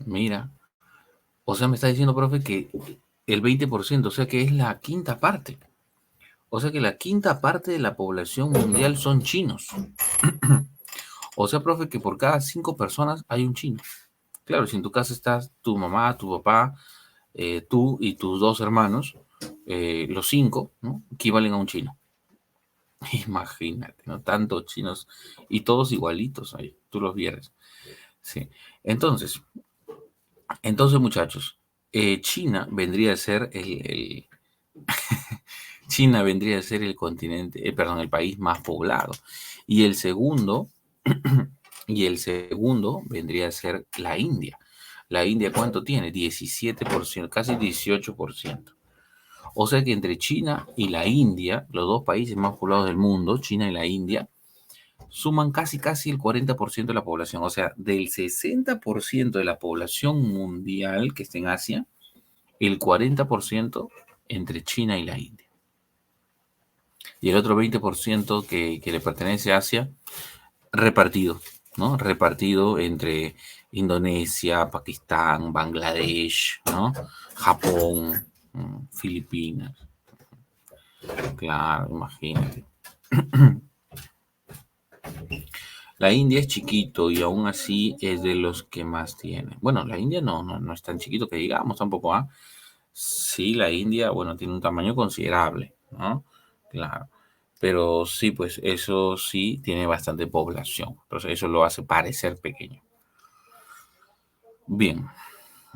Mira, o sea, me está diciendo, profe, que el 20%, o sea, que es la quinta parte. O sea, que la quinta parte de la población mundial son chinos. O sea, profe, que por cada 5 personas hay un chino. Claro, si en tu casa estás tu mamá, tu papá, tú y tus 2 hermanos, los 5, ¿no? Equivalen a un chino. Imagínate, ¿no? Tantos chinos y todos igualitos ahí, tú los vieres. Sí. Entonces, muchachos, China vendría a ser China vendría a ser el continente, perdón, el país más poblado. Y el segundo, vendría a ser la India. La India, ¿cuánto tiene? 17%, casi 18%. O sea que entre China y la India, los dos países más poblados del mundo, China y la India, suman casi el 40% de la población. O sea, del 60% de la población mundial que está en Asia, el 40% entre China y la India. Y el otro 20% que le pertenece a Asia, repartido, ¿no? Repartido entre Indonesia, Pakistán, Bangladesh, ¿no? Japón, Filipinas. Claro, imagínate. La India es chiquito y aún así es de los que más tiene. Bueno, la India no es tan chiquito que digamos tampoco, ¿ah? Sí, la India, bueno, tiene un tamaño considerable, ¿no? Claro. Pero sí, pues eso sí tiene bastante población. Entonces eso lo hace parecer pequeño. Bien,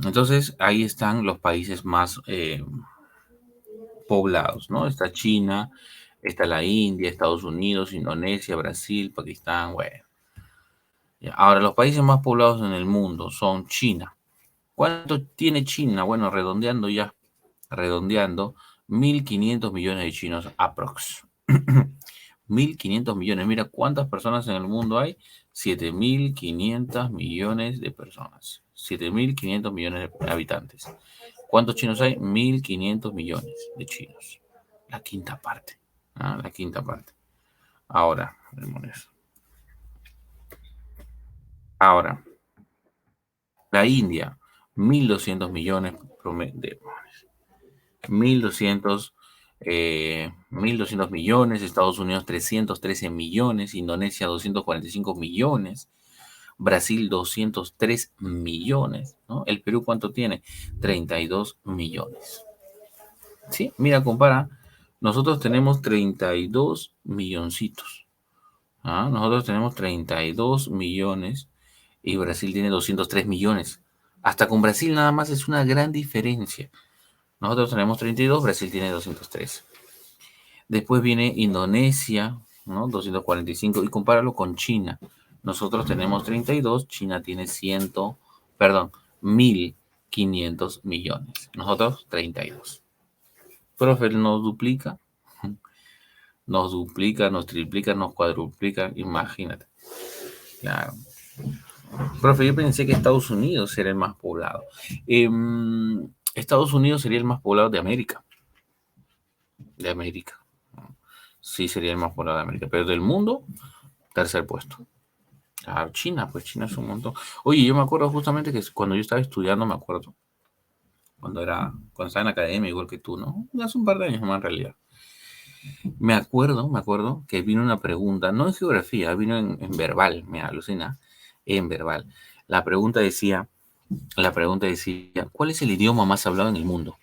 entonces ahí están los países más poblados, ¿no? Está China, está la India, Estados Unidos, Indonesia, Brasil, Pakistán, bueno. Ahora, los países más poblados en el mundo son China. ¿Cuánto tiene China? Bueno, redondeando, 1.500 millones de chinos aprox. 1.500 millones. Mira cuántas personas en el mundo hay. 7.500 millones de personas. 7.500 millones de habitantes. ¿Cuántos chinos hay? 1.500 millones de chinos. La quinta parte. La quinta parte. Ahora, vemos eso. Ahora, la India, 1.200 millones de 1.200, 1.200 millones, Estados Unidos 313 millones, Indonesia 245 millones, Brasil 203 millones, ¿no? ¿El Perú cuánto tiene? 32 millones. Sí, mira, compara, nosotros tenemos 32 milloncitos. Nosotros tenemos 32 millones y Brasil tiene 203 millones. Hasta con Brasil nada más es una gran diferencia. Nosotros tenemos 32, Brasil tiene 203. Después viene Indonesia, ¿no? 245 y compáralo con China. Nosotros tenemos 32, China tiene 1.500 millones. Nosotros 32. Profe, nos duplica, nos triplica, nos cuadruplica, imagínate. Claro. Profe, yo pensé que Estados Unidos era el más poblado. Estados Unidos sería el más poblado de América. sí sería el más poblado de América, pero del mundo, tercer puesto. Claro, China, pues China es un montón. Oye, yo me acuerdo justamente que cuando yo estaba estudiando, me acuerdo, cuando estaba en la academia, igual que tú, ¿no? Hace un par de años más en realidad. Me acuerdo que vino una pregunta, no en geografía, vino en verbal, me alucina, en verbal. La pregunta decía, la pregunta decía, ¿cuál es el idioma más hablado en el mundo?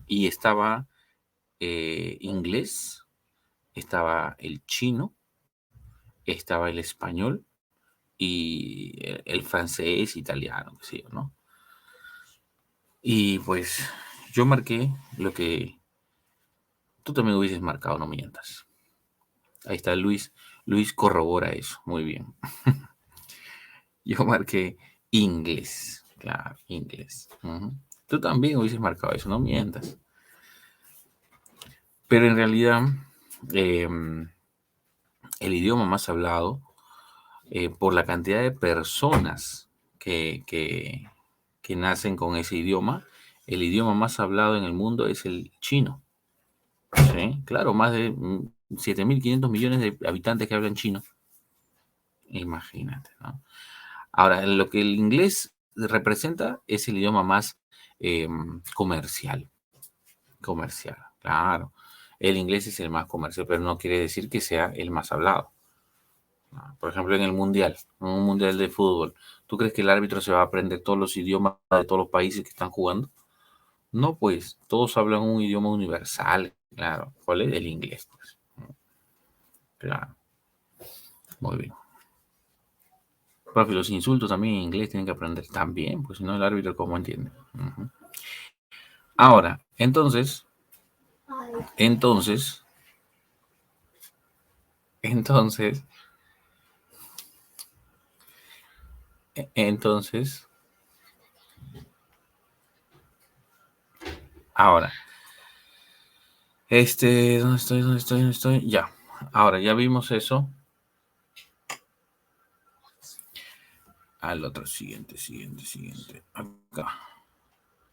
Y estaba inglés, estaba el chino, estaba el español y el francés, italiano, qué sé yo, ¿no? Y pues yo marqué lo que tú también hubieses marcado, no mientas. Ahí está Luis. Luis corrobora eso. Muy bien. Yo marqué inglés. Claro, inglés. Ujú. Tú también hubieses marcado eso, no mientas. Pero en realidad, el idioma más hablado, por la cantidad de personas que, que, que nacen con ese idioma, el idioma más hablado en el mundo es el chino. Sí, claro, más de 7.500 millones de habitantes que hablan chino. Imagínate, ¿no? Ahora, lo que el inglés representa es el idioma más comercial. Comercial, claro. El inglés es el más comercial, pero no quiere decir que sea el más hablado. ¿No? Por ejemplo, en un mundial de fútbol, ¿tú crees que el árbitro se va a aprender todos los idiomas de todos los países que están jugando? No, pues, todos hablan un idioma universal, claro. ¿Cuál es? El inglés, pues. Claro, muy bien. Profe, los insultos también en inglés tienen que aprender también, pues si no el árbitro cómo entiende. Ujú. Ahora, entonces, entonces, entonces, ahora, ¿dónde estoy? ¿Dónde estoy? ¿Dónde estoy? Ya. Ahora, ya vimos eso. Al otro, siguiente.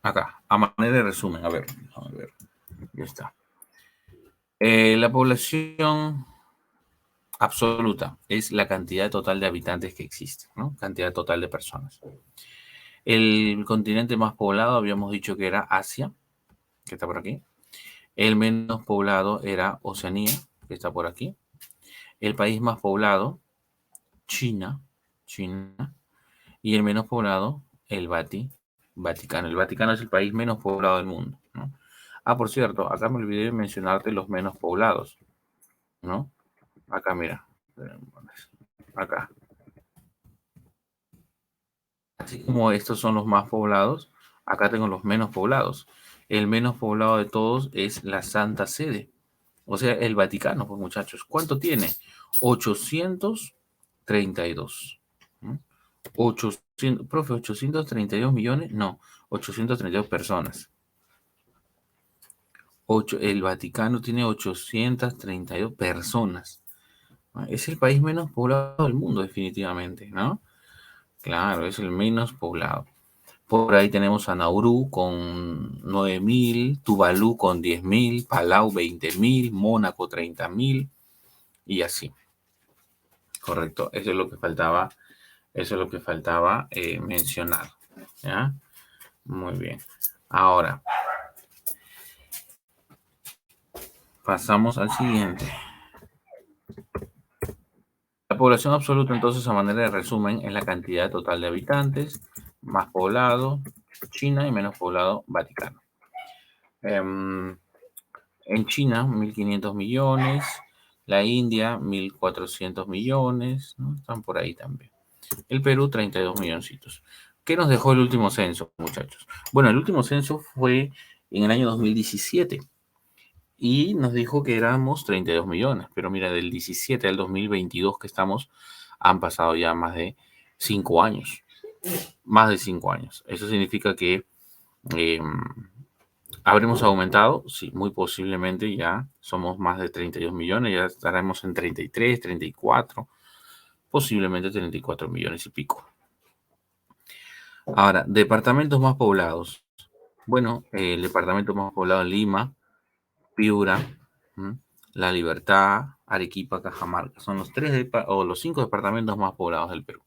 Acá, a manera de resumen, a ver, ya está. La población absoluta es la cantidad total de habitantes que existe, ¿no? Cantidad total de personas. El continente más poblado habíamos dicho que era Asia, que está por aquí. El menos poblado era Oceanía, que está por aquí. El país más poblado, China, China. Y el menos poblado, Vaticano. El Vaticano es el país menos poblado del mundo, ¿no? Ah, por cierto, acá me olvidé de mencionarte los menos poblados, ¿no? Acá, mira. Acá. Así como estos son los más poblados, acá tengo los menos poblados. El menos poblado de todos es la Santa Sede, o sea, el Vaticano, pues muchachos. ¿Cuánto tiene? 832. ¿Mm? 800, profe, 832 millones, no, 832 personas. El Vaticano tiene 832 personas. Es el país menos poblado del mundo, definitivamente, ¿no? Claro, es el menos poblado. Por ahí tenemos a Nauru con 9.000, Tuvalu con 10.000, Palau 20.000, Mónaco 30.000 y así. Correcto, eso es lo que faltaba, mencionar. ¿Ya? Muy bien. Ahora, pasamos al siguiente. La población absoluta, entonces, a manera de resumen, es la cantidad total de habitantes, más poblado, China y menos poblado, Vaticano. En China, 1.500 millones, la India, 1.400 millones, ¿no? Están por ahí también. El Perú, 32 milloncitos. ¿Qué nos dejó el último censo, muchachos? Bueno, el último censo fue en el año 2017 y nos dijo que éramos 32 millones, pero mira, del 17 al 2022 que estamos, han pasado ya más de 5 años. Más de 5 años. Eso significa que eh, habremos aumentado, sí, muy posiblemente ya somos más de 32 millones, ya estaremos en 33, 34, posiblemente 34 millones y pico. Ahora, departamentos más poblados. Bueno, el departamento más poblado en Lima, Piura, ¿m? La Libertad, Arequipa, Cajamarca. Son los 5 departamentos más poblados del Perú.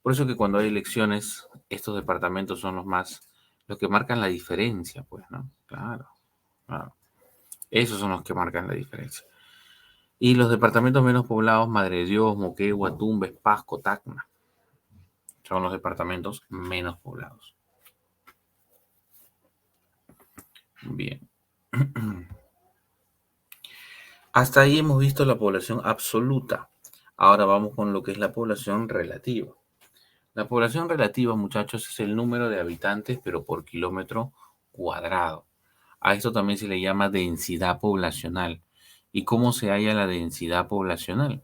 Por eso que cuando hay elecciones, estos departamentos son los que marcan la diferencia, pues, ¿no? Claro, claro. Esos son los que marcan la diferencia. Y los departamentos menos poblados, Madre de Dios, Moquegua, Tumbes, Pasco, Tacna, son los departamentos menos poblados. Bien. Hasta ahí hemos visto la población absoluta. Ahora vamos con lo que es la población relativa. La población relativa, muchachos, es el número de habitantes, pero por kilómetro cuadrado. A esto también se le llama densidad poblacional. ¿Y cómo se halla la densidad poblacional?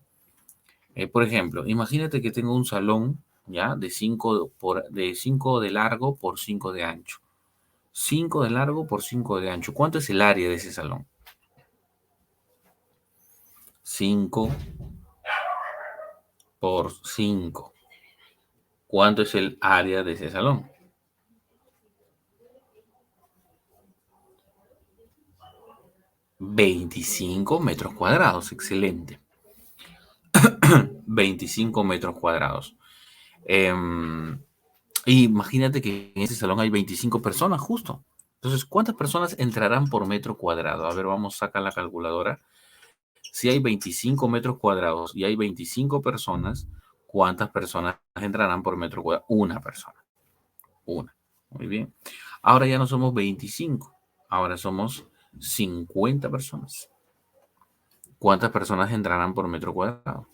Por ejemplo, imagínate que tengo un salón, ¿ya? De 5 de largo por 5 de ancho. 5 de largo por 5 de ancho. ¿Cuánto es el área de ese salón? 5 por 5. ¿Cuánto es el área de ese salón? 25 metros cuadrados. Excelente. 25 metros cuadrados. Imagínate que en ese salón hay 25 personas justo. Entonces, ¿cuántas personas entrarán por metro cuadrado? A ver, vamos, saca la calculadora. Si hay 25 metros cuadrados y hay 25 personas, ¿cuántas personas entrarán por metro cuadrado? Una persona. Una. Muy bien. Ahora ya no somos 25. Ahora somos 50 personas. ¿Cuántas personas entrarán por metro cuadrado?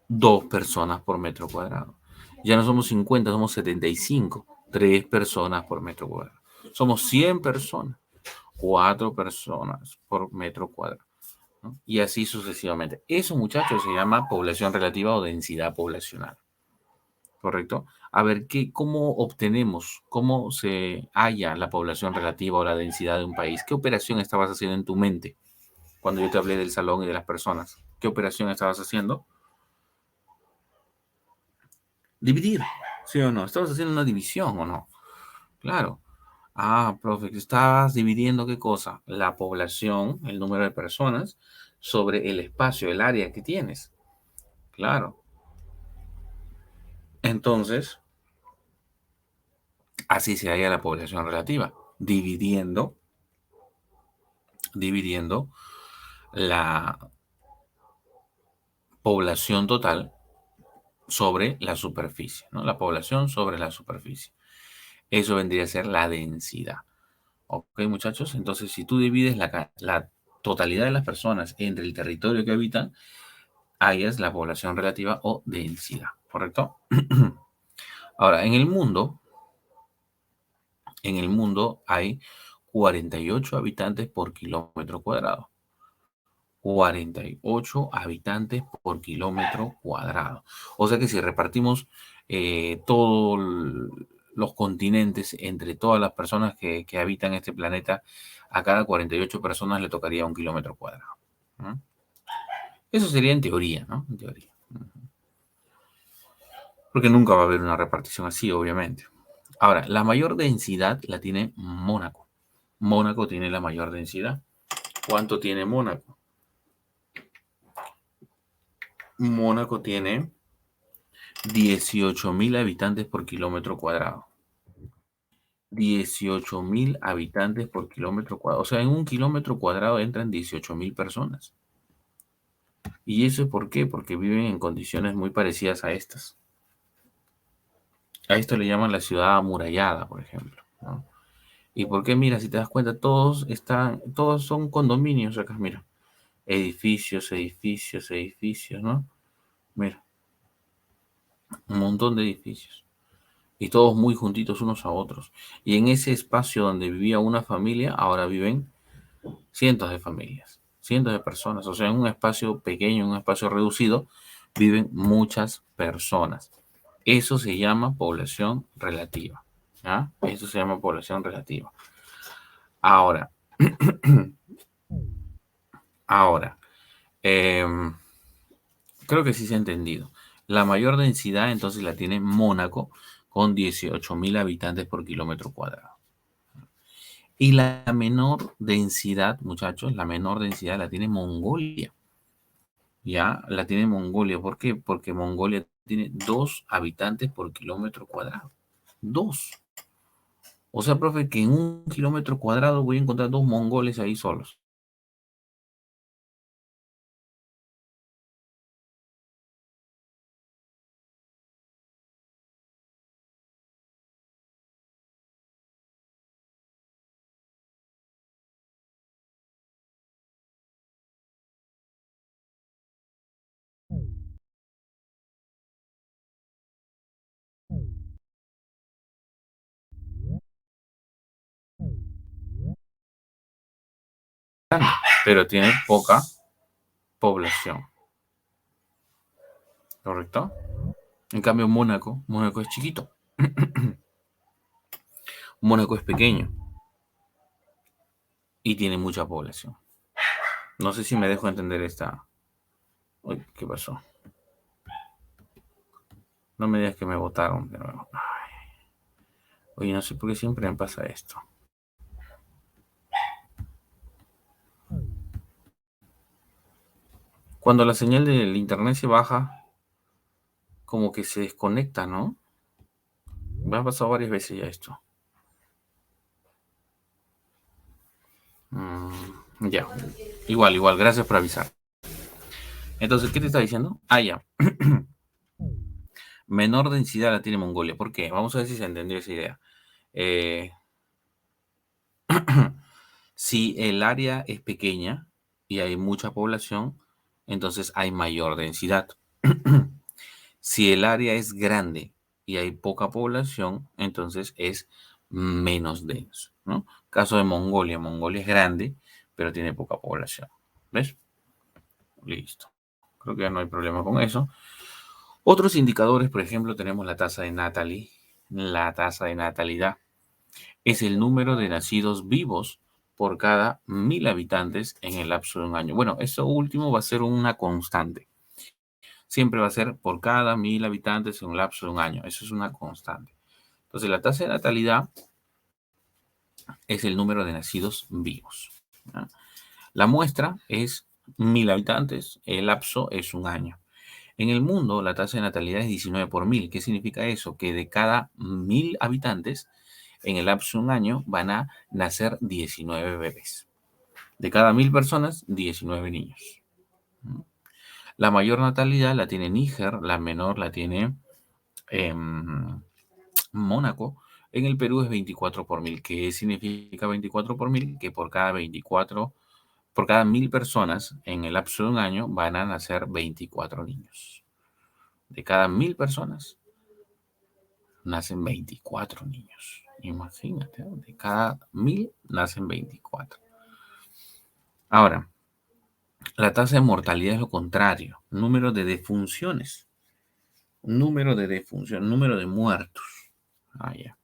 Dos personas por metro cuadrado. Ya no somos 50, somos 75. Tres personas por metro cuadrado. Somos 100 personas. Cuatro personas por metro cuadrado, ¿no? Y así sucesivamente. Eso, muchachos, se llama población relativa o densidad poblacional. ¿Correcto? A ver, ¿cómo obtenemos, cómo se halla la población relativa o la densidad de un país? ¿Qué operación estabas haciendo en tu mente cuando yo te hablé del salón y de las personas? ¿Qué operación estabas haciendo? Dividir, ¿sí o no? Estabas haciendo una división, ¿o no? Claro. Ah, profe, que estabas dividiendo qué cosa? La población, el número de personas, sobre el espacio, el área que tienes. Claro. Entonces, así se halla la población relativa, dividiendo la población total sobre la superficie, ¿no? La población sobre la superficie. Eso vendría a ser la densidad. ¿Ok, muchachos? Entonces, si tú divides la totalidad de las personas entre el territorio que habitan, hallas la población relativa o densidad, ¿correcto? Ahora, en el mundo hay 48 habitantes por kilómetro cuadrado. 48 habitantes por kilómetro cuadrado. O sea que si repartimos todos los continentes entre todas las personas que habitan este planeta, a cada 48 personas le tocaría un kilómetro cuadrado. ¿No? Eso sería en teoría, ¿no? En teoría. Porque nunca va a haber una repartición así, obviamente. Ahora, la mayor densidad la tiene Mónaco. Mónaco tiene la mayor densidad. ¿Cuánto tiene Mónaco? Mónaco tiene 18.000 habitantes por kilómetro cuadrado. 18.000 habitantes por kilómetro cuadrado. O sea, en un kilómetro cuadrado entran 18.000 personas. ¿Y eso es por qué? Porque viven en condiciones muy parecidas a estas. A esto le llaman la ciudad amurallada, por ejemplo, ¿no? ¿Y por qué? Mira, si te das cuenta, todos son condominios acá, mira. Edificios, edificios, edificios, ¿no? Mira, un montón de edificios. Y todos muy juntitos unos a otros. Y en ese espacio donde vivía una familia, ahora viven cientos de familias, cientos de personas. O sea, en un espacio pequeño, en un espacio reducido, viven muchas personas. Eso se llama población relativa. ¿Ah? Eso se llama población relativa. Ahora, ahora, em, creo que sí se ha entendido. La mayor densidad entonces la tiene Mónaco con 18.000 habitantes por kilómetro cuadrado. Y la menor densidad, muchachos, la menor densidad la tiene Mongolia. Ya, la tiene Mongolia. ¿Por qué? Porque Mongolia tiene 2 habitantes por kilómetro cuadrado. 2. O sea, profe, que en un kilómetro cuadrado voy a encontrar 2 mongoles ahí solos. Pero tiene poca población. ¿Correcto? En cambio, Mónaco es chiquito. Mónaco es pequeño y tiene mucha población. No sé si me dejo entender esta. Uy, ¿qué pasó? No me digas que me votaron de nuevo. Oye, no sé por qué siempre me pasa esto. Cuando la señal del internet se baja, como que se desconecta, ¿no? Me ha pasado varias veces ya esto. Ya. Igual, gracias por avisar. Entonces, ¿qué te está diciendo? Ah, ya. Menor densidad la tiene Mongolia. ¿Por qué? Vamos a ver si se entendió esa idea. Eh, si el área es pequeña y hay mucha población, entonces hay mayor densidad. Si el área es grande y hay poca población, entonces es menos denso, ¿no? Caso de Mongolia. Mongolia es grande, pero tiene poca población. ¿Ves? Listo. Creo que ya no hay problema con eso. Otros indicadores, por ejemplo, tenemos la tasa de Natalie. La tasa de natalidad es el número de nacidos vivos por cada 1.000 habitantes en el lapso de un año. Bueno, eso último va a ser una constante. Siempre va a ser por cada 1.000 habitantes en un lapso de un año. Eso es una constante. Entonces, la tasa de natalidad es el número de nacidos vivos, ¿no? La muestra es 1.000 habitantes, el lapso es un año. En el mundo, la tasa de natalidad es 19 por 1.000. ¿Qué significa eso? Que de cada 1.000 habitantes, en el lapso de un año, van a nacer 19 bebés. De cada 1.000 personas, 19 niños. La mayor natalidad la tiene Níger, la menor la tiene eh, Mónaco. En el Perú es 24 por 1.000. ¿Qué significa 24 por 1.000? Que por cada 1.000 personas en el lapso de un año van a nacer 24 niños. De cada 1.000 personas nacen 24 niños. Imagínate, ¿no? De cada 1.000 nacen 24. Ahora, la tasa de mortalidad es lo contrario. Número de defunciones. Número de muertos. Ah, ya.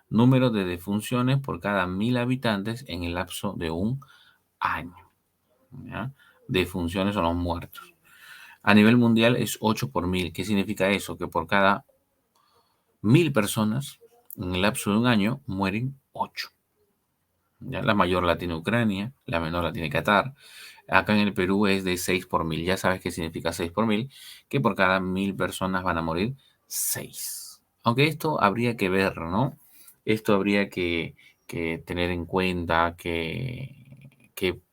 Número de defunciones por cada 1.000 habitantes en el lapso de un año. ¿Ya? Defunciones son los muertos. A nivel mundial es 8 por 1.000. ¿Qué significa eso? Que por cada 1.000 personas en el lapso de un año mueren 8. ¿Ya? La mayor la tiene Ucrania, la menor la tiene Qatar. Acá en el Perú es de 6 por 1.000. Ya sabes qué significa 6 por 1.000, que por cada 1.000 personas van a morir 6. Aunque esto habría que ver, ¿no? Esto habría que tener en cuenta que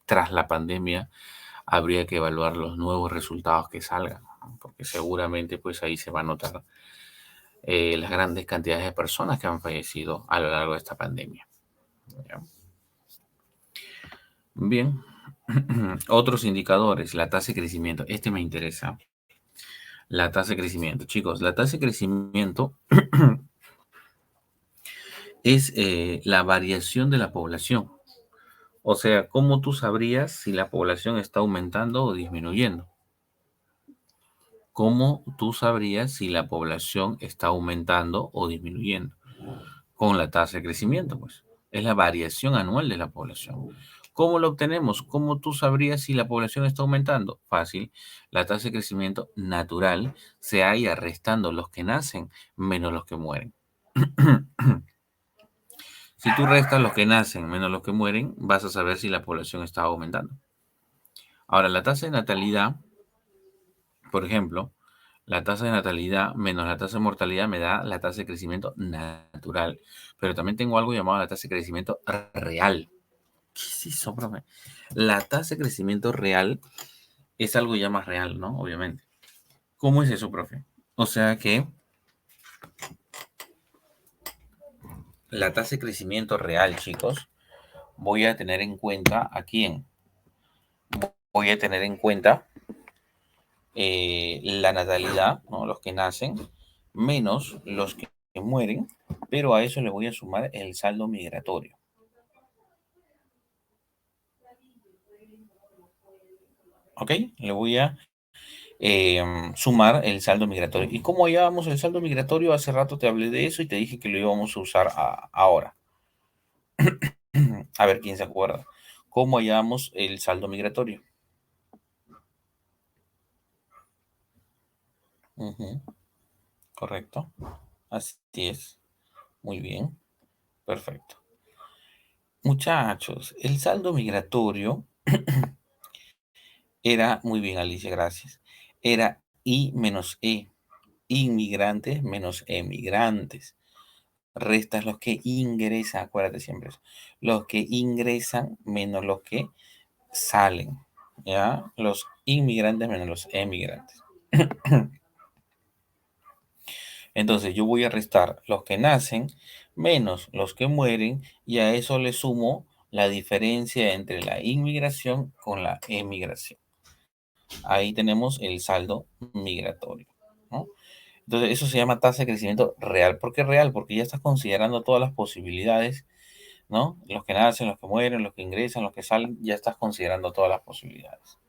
tras la pandemia habría que evaluar los nuevos resultados que salgan, ¿no? Porque seguramente pues ahí se va a notar las grandes cantidades de personas que han fallecido a lo largo de esta pandemia. ¿Ya? Bien, otros indicadores, la tasa de crecimiento. Este me interesa. La tasa de crecimiento. Chicos, la tasa de crecimiento es la variación de la población. O sea, ¿cómo tú sabrías si la población está aumentando o disminuyendo? ¿Cómo tú sabrías si la población está aumentando o disminuyendo? Con la tasa de crecimiento, pues. Es la variación anual de la población. ¿Cómo lo obtenemos? ¿Cómo tú sabrías si la población está aumentando? Fácil. La tasa de crecimiento natural se halla restando los que nacen menos los que mueren. Si tú restas los que nacen menos los que mueren, vas a saber si la población está aumentando. Ahora, la tasa de natalidad, por ejemplo, la tasa de natalidad menos la tasa de mortalidad me da la tasa de crecimiento natural. Pero también tengo algo llamado la tasa de crecimiento real. ¿Qué es eso, profe? La tasa de crecimiento real es algo ya más real, ¿no? Obviamente. ¿Cómo es eso, profe? O sea que la tasa de crecimiento real, chicos, voy a tener en cuenta a quién. Voy a tener en cuenta la natalidad, ¿no? Los que nacen, menos los que mueren, pero a eso le voy a sumar el saldo migratorio. ¿Ok? Le voy a sumar el saldo migratorio. ¿Y cómo hallábamos el saldo migratorio? Hace rato te hablé de eso y te dije que lo íbamos a usar ahora. A ver quién se acuerda. ¿Cómo hallábamos el saldo migratorio? Ujú, correcto. Así es. Muy bien. Perfecto. Muchachos, el saldo migratorio era, muy bien, Alicia, gracias. Era I menos E. Inmigrantes menos emigrantes. Restas los que ingresan, acuérdate siempre eso. Los que ingresan menos los que salen. ¿Ya? Los inmigrantes menos los emigrantes. Entonces yo voy a restar los que nacen menos los que mueren y a eso le sumo la diferencia entre la inmigración con la emigración. Ahí tenemos el saldo migratorio, ¿no? Entonces eso se llama tasa de crecimiento real. ¿Por qué real? Porque ya estás considerando todas las posibilidades, ¿no? Los que nacen, los que mueren, los que ingresan, los que salen, ya estás considerando todas las posibilidades.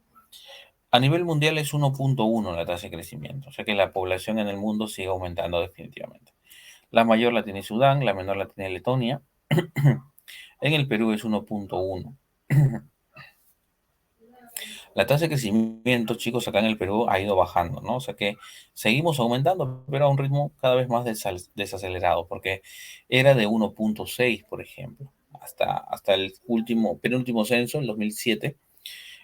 A nivel mundial es 1.1 la tasa de crecimiento, o sea que la población en el mundo sigue aumentando definitivamente. La mayor la tiene Sudán, la menor la tiene Letonia. En el Perú es 1.1. La tasa de crecimiento, chicos, acá en el Perú ha ido bajando, ¿no? O sea que seguimos aumentando, pero a un ritmo cada vez más desacelerado, porque era de 1.6, por ejemplo, hasta el penúltimo censo, el 2007,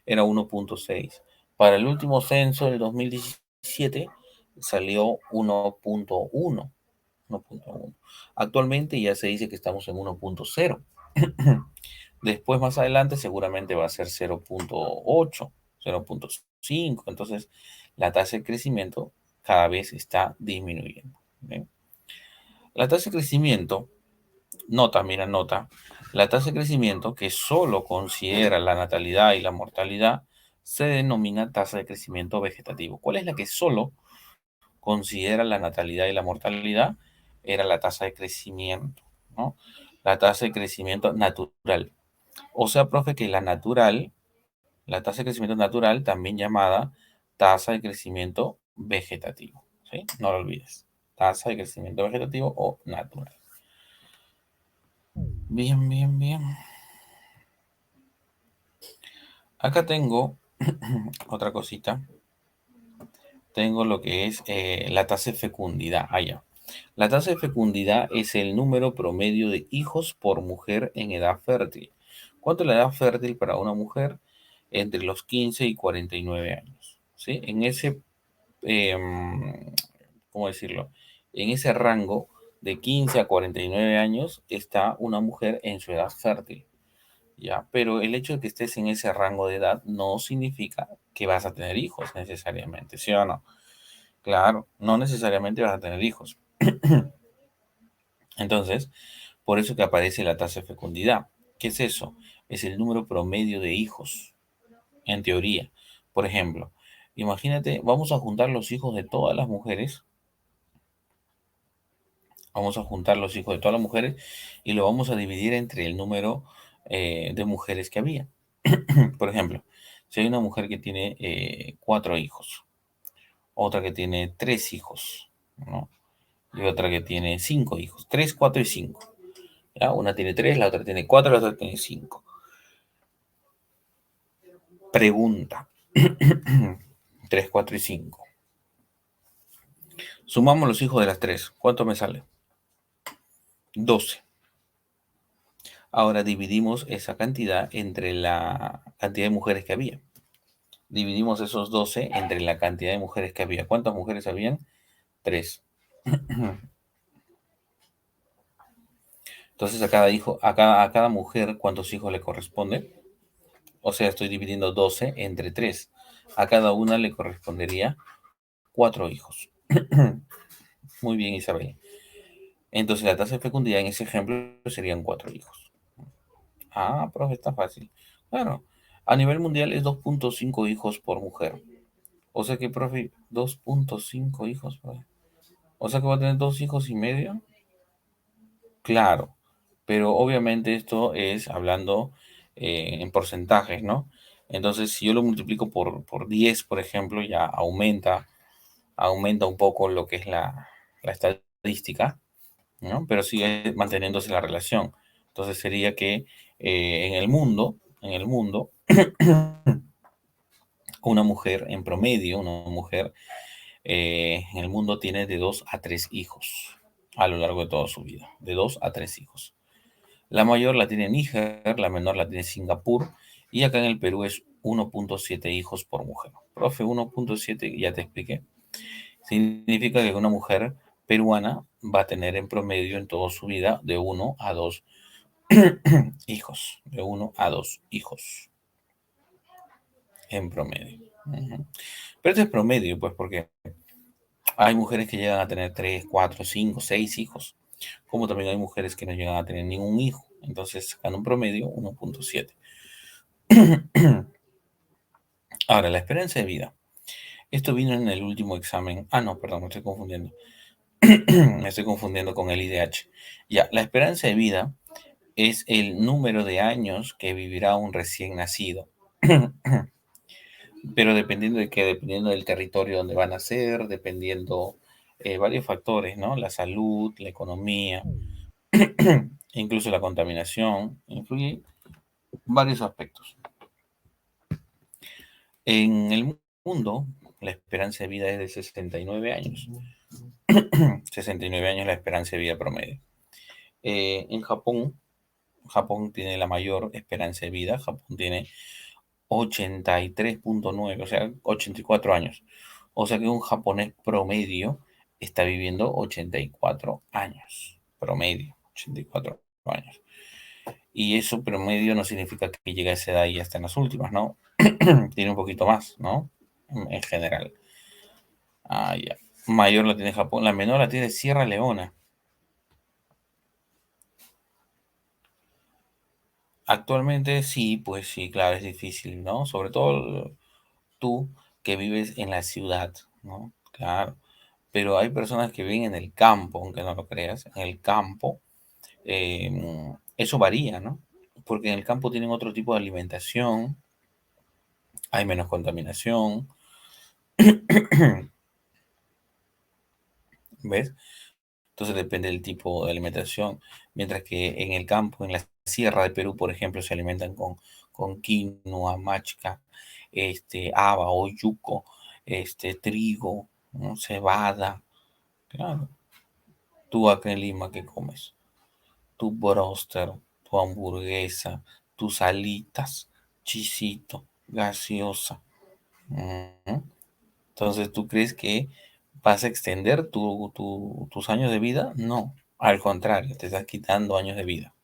era 1.6. Para el último censo, del 2017, salió 1.1. 1.1. Actualmente ya se dice que estamos en 1.0. Después, más adelante, seguramente va a ser 0.8, 0.5. Entonces, la tasa de crecimiento cada vez está disminuyendo. ¿Bien? La tasa de crecimiento, nota, mira, nota, la tasa de crecimiento que solo considera la natalidad y la mortalidad se denomina tasa de crecimiento vegetativo. ¿Cuál es la que solo considera la natalidad y la mortalidad? Era la tasa de crecimiento, ¿no? La tasa de crecimiento natural. O sea, profe, que la tasa de crecimiento natural, también llamada tasa de crecimiento vegetativo, ¿sí? No lo olvides. Tasa de crecimiento vegetativo o natural. Bien, bien, bien. Acá tengo otra cosita. Tengo lo que es la tasa de fecundidad. Allá. La tasa de fecundidad es el número promedio de hijos por mujer en edad fértil. ¿Cuánto es la edad fértil para una mujer? Entre los 15 y 49 años. ¿Sí? En ese, ¿cómo decirlo? En ese rango de 15 a 49 años está una mujer en su edad fértil. ¿Ya? Pero el hecho de que estés en ese rango de edad no significa que vas a tener hijos necesariamente, ¿sí o no? Claro, no necesariamente vas a tener hijos. Entonces, por eso que aparece la tasa de fecundidad. ¿Qué es eso? Es el número promedio de hijos, en teoría. Por ejemplo, imagínate, vamos a juntar los hijos de todas las mujeres. Vamos a juntar los hijos de todas las mujeres y lo vamos a dividir entre el número de mujeres que había. Por ejemplo, si hay una mujer que tiene 4 hijos, otra que tiene 3 hijos, ¿no? Y otra que tiene 5 hijos, 3, 4 y 5. ¿Ya? Una tiene 3, la otra tiene 4, la otra tiene 5. Pregunta. 3, 4 y 5. Sumamos los hijos de las 3. ¿Cuánto me sale? 12. Ahora dividimos esa cantidad entre la cantidad de mujeres que había. Dividimos esos 12 entre la cantidad de mujeres que había. ¿Cuántas mujeres habían? 3. Entonces a cada hijo, a cada mujer, ¿cuántos hijos le corresponde? O sea, estoy dividiendo 12 entre 3. A cada una le correspondería 4 hijos. Muy bien, Isabel. Entonces la tasa de fecundidad en ese ejemplo serían 4 hijos. Ah, profe, está fácil. Claro, a nivel mundial es 2.5 hijos por mujer. O sea que, profe, 2.5 hijos, profe. O sea que va a tener 2 hijos y medio. Claro, pero obviamente esto es hablando en porcentajes, ¿no? Entonces, si yo lo multiplico por 10, por ejemplo, ya aumenta un poco lo que es la estadística, ¿no? Pero sigue manteniéndose la relación. Entonces sería que en el mundo, una mujer en promedio, una mujer en el mundo tiene de 2 a 3 hijos a lo largo de toda su vida, de 2 a 3 hijos. La mayor la tiene Níger, la menor la tiene Singapur y acá en el Perú es 1.7 hijos por mujer. Profe, 1.7, ya te expliqué. Significa que una mujer peruana va a tener en promedio en toda su vida de 1 a 2 hijos, de 1 a 2 hijos en promedio. Ujú. Pero este es promedio, pues, porque hay mujeres que llegan a tener 3, 4, 5, 6 hijos, como también hay mujeres que no llegan a tener ningún hijo. Entonces, sacan un promedio 1.7. Ahora, la esperanza de vida. Esto vino en el último examen. Ah, no, perdón, me estoy confundiendo. Me estoy confundiendo con el IDH. Ya, la esperanza de vida es el número de años que vivirá un recién nacido. Pero dependiendo de qué, dependiendo del territorio donde van a nacer, dependiendo varios factores, ¿no? La salud, la economía, incluso la contaminación, influye varios aspectos. En el mundo, la esperanza de vida es de 69 años. 69 años la esperanza de vida promedio. En Japón tiene la mayor esperanza de vida. Japón tiene 83.9, o sea, 84 años. O sea que un japonés promedio está viviendo 84 años. Promedio, 84 años. Y eso promedio no significa que llegue a esa edad y ya está en las últimas, ¿no? Tiene un poquito más, ¿no? En general. Ah, ya. Mayor la tiene Japón, la menor la tiene Sierra Leona. Actualmente sí, pues sí, claro, es difícil, ¿no? Sobre todo tú que vives en la ciudad, ¿no? Claro. Pero hay personas que viven en el campo, aunque no lo creas, en el campo. Eso varía, ¿no? Porque en el campo tienen otro tipo de alimentación, hay menos contaminación, ¿ves? Entonces depende del tipo de alimentación. Mientras que en el campo, en la sierra de Perú, por ejemplo, se alimentan con quinoa, macha, haba o yuco, trigo, ¿no? Cebada. Claro. Tú acá en Lima, ¿qué comes? Tu bróster, tu hamburguesa, tus alitas, chisito, gaseosa. Ujú. Entonces, ¿tú crees que vas a extender tus años de vida? No, al contrario, te estás quitando años de vida.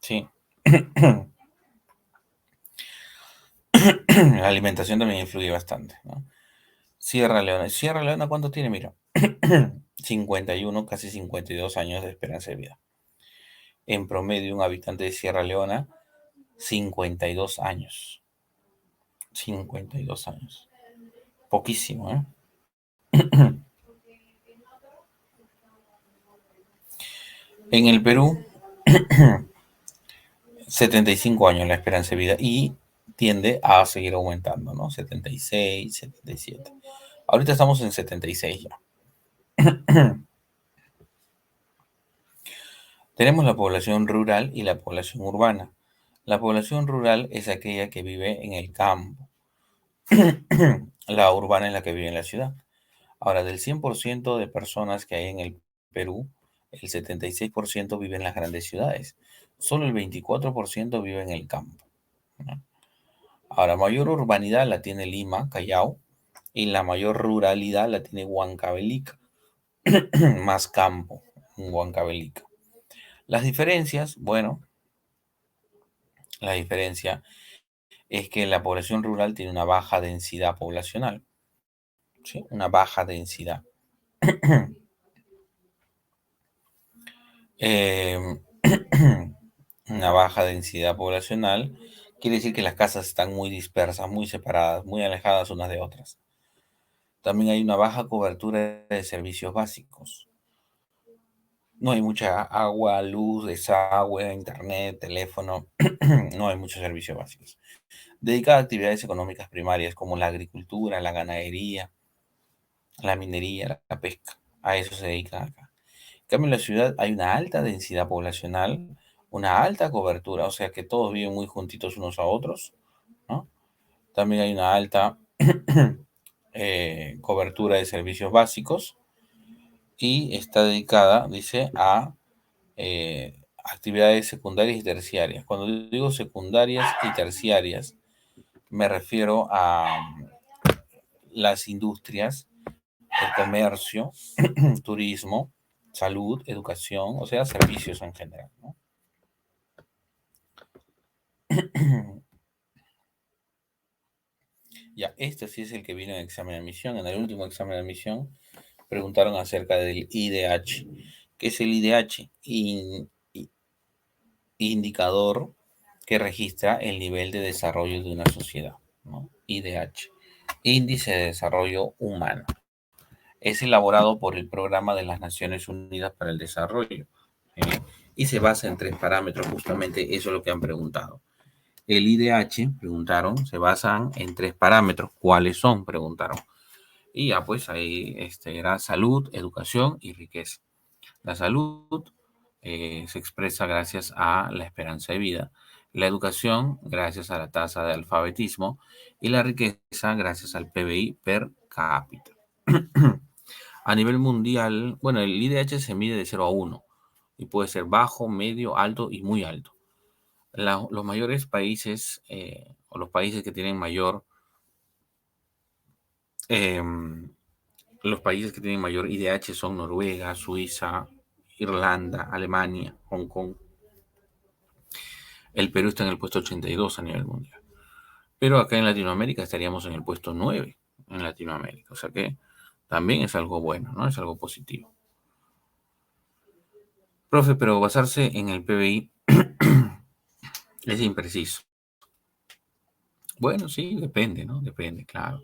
Sí. La alimentación también influye bastante, ¿no? Sierra Leona. Sierra Leona, ¿cuánto tiene? Mira, 51, casi 52 años de esperanza de vida. En promedio, un habitante de Sierra Leona, 52 años. 52 años. Poquísimo, ¿eh? En el Perú, 75 años la esperanza de vida y tiende a seguir aumentando, ¿no? 76, 77. Ahorita estamos en 76 ya. Tenemos la población rural y la población urbana. La población rural es aquella que vive en el campo. La urbana es la que vive en la ciudad. Ahora, del 100% de personas que hay en el Perú, el 76% vive en las grandes ciudades, solo el 24% vive en el campo, ¿no? Ahora, mayor urbanidad la tiene Lima, Callao, y la mayor ruralidad la tiene Huancavelica, más campo en Huancavelica. Las diferencias, bueno, la diferencia es que la población rural tiene una baja densidad poblacional, ¿sí? Una baja densidad. Eh, una baja densidad poblacional quiere decir que las casas están muy dispersas, muy separadas, muy alejadas unas de otras. También hay una baja cobertura de servicios básicos. No hay mucha agua, luz, desagüe, internet, teléfono. No hay muchos servicios básicos. Dedicada a actividades económicas primarias como la agricultura, la ganadería, la minería, la pesca. A eso se dedican acá. En cambio, en la ciudad hay una alta densidad poblacional, una alta cobertura, o sea que todos viven muy juntitos unos a otros, ¿no? También hay una alta cobertura de servicios básicos y está dedicada, dice, a actividades secundarias y terciarias. Cuando digo secundarias y terciarias, me refiero a las industrias, el comercio, turismo, salud, educación, o sea, servicios en general, ¿no? Ya, este sí es el que vino en examen de admisión. En el último examen de admisión preguntaron acerca del IDH. ¿Qué es el IDH? Indicador que registra el nivel de desarrollo de una sociedad, ¿no? IDH, Índice de Desarrollo Humano. Es elaborado por el Programa de las Naciones Unidas para el Desarrollo, ¿eh? Y se basa en 3 parámetros, justamente eso es lo que han preguntado. El IDH, preguntaron, se basan en 3 parámetros. ¿Cuáles son? Preguntaron. Y ya pues ahí era salud, educación y riqueza. La salud se expresa gracias a la esperanza de vida, la educación gracias a la tasa de alfabetismo y la riqueza gracias al PBI per cápita. A nivel mundial, bueno, el IDH se mide de 0 a 1 y puede ser bajo, medio, alto y muy alto. Los mayores países o los países que tienen mayor los países que tienen mayor IDH son Noruega, Suiza, Irlanda, Alemania, Hong Kong. El Perú está en el puesto 82 a nivel mundial. Pero acá en Latinoamérica estaríamos en el puesto 9 en Latinoamérica. O sea que también es algo bueno, ¿no? Es algo positivo. Profe, pero basarse en el PBI es impreciso. Bueno, sí, depende, ¿no? Depende, claro.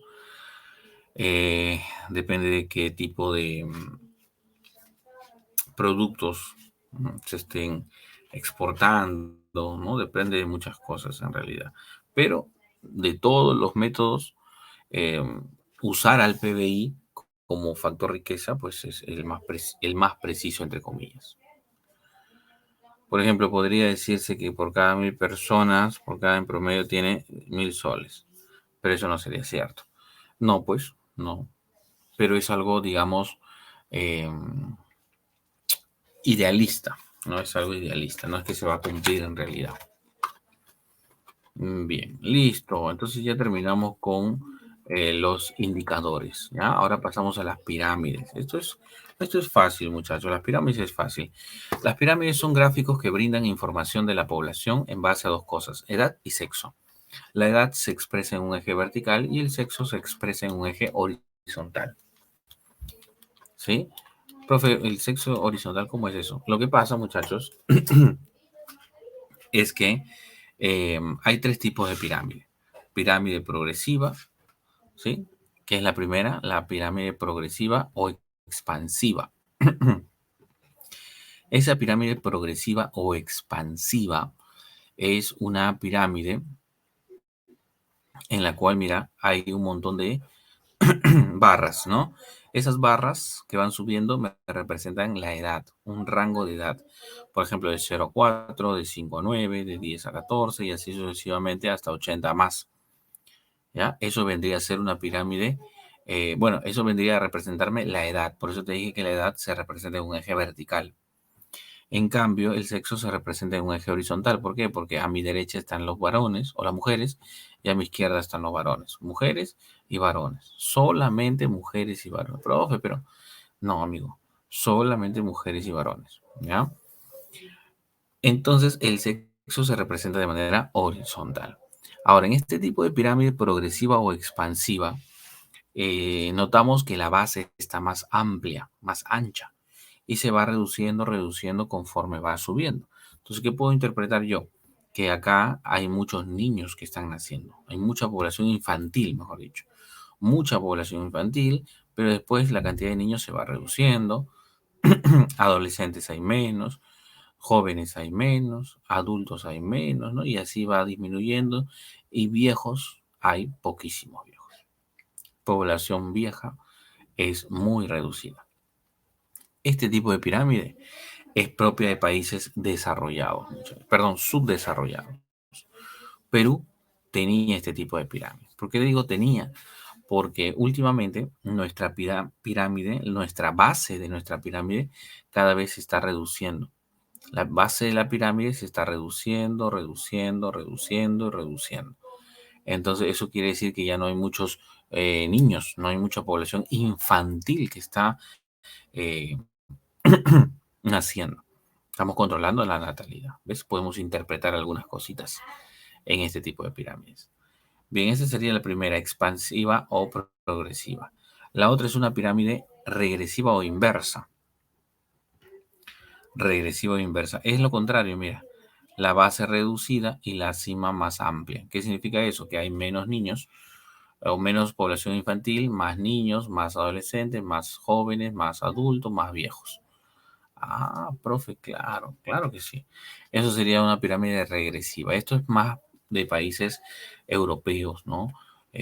Depende de qué tipo de productos se estén exportando, ¿no? Depende de muchas cosas en realidad. Pero de todos los métodos, usar al PBI como factor riqueza, pues es el más preciso, entre comillas. Por ejemplo, podría decirse que por cada 1000 personas, por cada en promedio tiene 1000 soles. Pero eso no sería cierto. No, pues, no. Pero es algo, digamos, eh, idealista. No es algo idealista, no es que se va a cumplir en realidad. Bien, listo. Entonces ya terminamos con los indicadores. ¿Ya? Ahora pasamos a las pirámides. Esto es fácil, muchachos. Las pirámides es fácil. Las pirámides son gráficos que brindan información de la población en base a 2 cosas, edad y sexo. La edad se expresa en un eje vertical y el sexo se expresa en un eje horizontal. ¿Sí? Profe, ¿el sexo horizontal cómo es eso? Lo que pasa, muchachos, es que hay 3 tipos de pirámide. Pirámide progresiva, ¿sí? Que es la primera, la pirámide progresiva o expansiva. Esa pirámide progresiva o expansiva es una pirámide en la cual, mira, hay un montón de barras, ¿no? Esas barras que van subiendo me representan la edad, un rango de edad. Por ejemplo, de 0 a 4, de 5 a 9, de 10 a 14 y así sucesivamente hasta 80 más. ¿Ya? Eso vendría a ser una pirámide. Bueno, eso vendría a representarme la edad. Por eso te dije que la edad se representa en un eje vertical. En cambio, el sexo se representa en un eje horizontal. ¿Por qué? Porque a mi derecha están los varones o las mujeres y a mi izquierda están los varones. Mujeres y varones. Solamente mujeres y varones. Profe, pero no, amigo. Solamente mujeres y varones. ¿Ya? Entonces, el sexo se representa de manera horizontal. Ahora, en este tipo de pirámide progresiva o expansiva, notamos que la base está más amplia, más ancha, y se va reduciendo, reduciendo conforme va subiendo. Entonces, ¿qué puedo interpretar yo? Que acá hay muchos niños que están naciendo, hay mucha población infantil, mejor dicho, mucha población infantil, pero después la cantidad de niños se va reduciendo, adolescentes hay menos, jóvenes hay menos, adultos hay menos, ¿no? Y así va disminuyendo, y viejos hay poquísimos viejos. Población vieja es muy reducida. Este tipo de pirámide es propia de países desarrollados, perdón, subdesarrollados. Perú tenía este tipo de pirámide. ¿Por qué digo tenía? Porque últimamente nuestra pirámide, nuestra base de nuestra pirámide cada vez se está reduciendo. La base de la pirámide se está reduciendo, reduciendo, reduciendo, reduciendo. Entonces eso quiere decir que ya no hay muchos niños, no hay mucha población infantil que está eh, naciendo. Estamos controlando la natalidad. ¿Ves? Podemos interpretar algunas cositas en este tipo de pirámides. Bien, esa sería la primera, expansiva o progresiva. La otra es una pirámide regresiva o inversa. Regresiva o inversa. Es lo contrario, mira. La base reducida y la cima más amplia. ¿Qué significa eso? Que hay menos niños o menos población infantil, más niños, más adolescentes, más jóvenes, más adultos, más viejos. Ah, profe, claro, claro que sí. Eso sería una pirámide regresiva. Esto es más de países europeos, ¿no?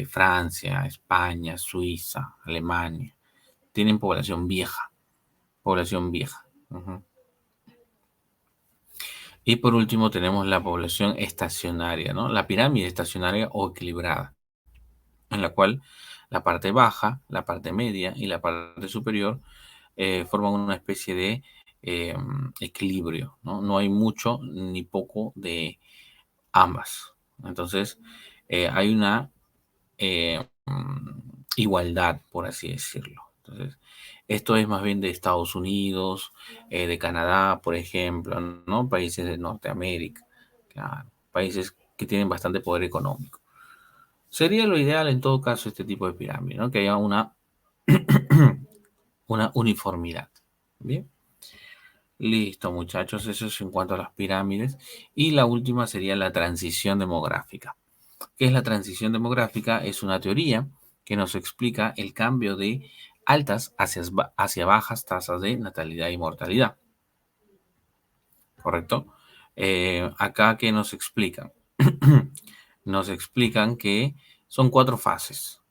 Francia, España, Suiza, Alemania. Tienen población vieja, población vieja. Ujú. Y por último tenemos la población estacionaria, ¿no? La pirámide estacionaria o equilibrada, en la cual la parte baja, la parte media y la parte superior forman una especie de eh, equilibrio, ¿no? No hay mucho ni poco de ambas. Entonces, hay una igualdad, por así decirlo. Entonces, esto es más bien de Estados Unidos, de Canadá, por ejemplo, ¿no? Países de Norteamérica, claro, países que tienen bastante poder económico. Sería lo ideal en todo caso este tipo de pirámide, ¿no? Que haya una uniformidad. Bien. Listo, muchachos, eso es en cuanto a las pirámides. Y la última sería la transición demográfica. ¿Qué es la transición demográfica? Es una teoría que nos explica el cambio de altas hacia bajas tasas de natalidad y mortalidad. ¿Correcto? Acá, ¿qué nos explican? Nos explican que son 4 fases.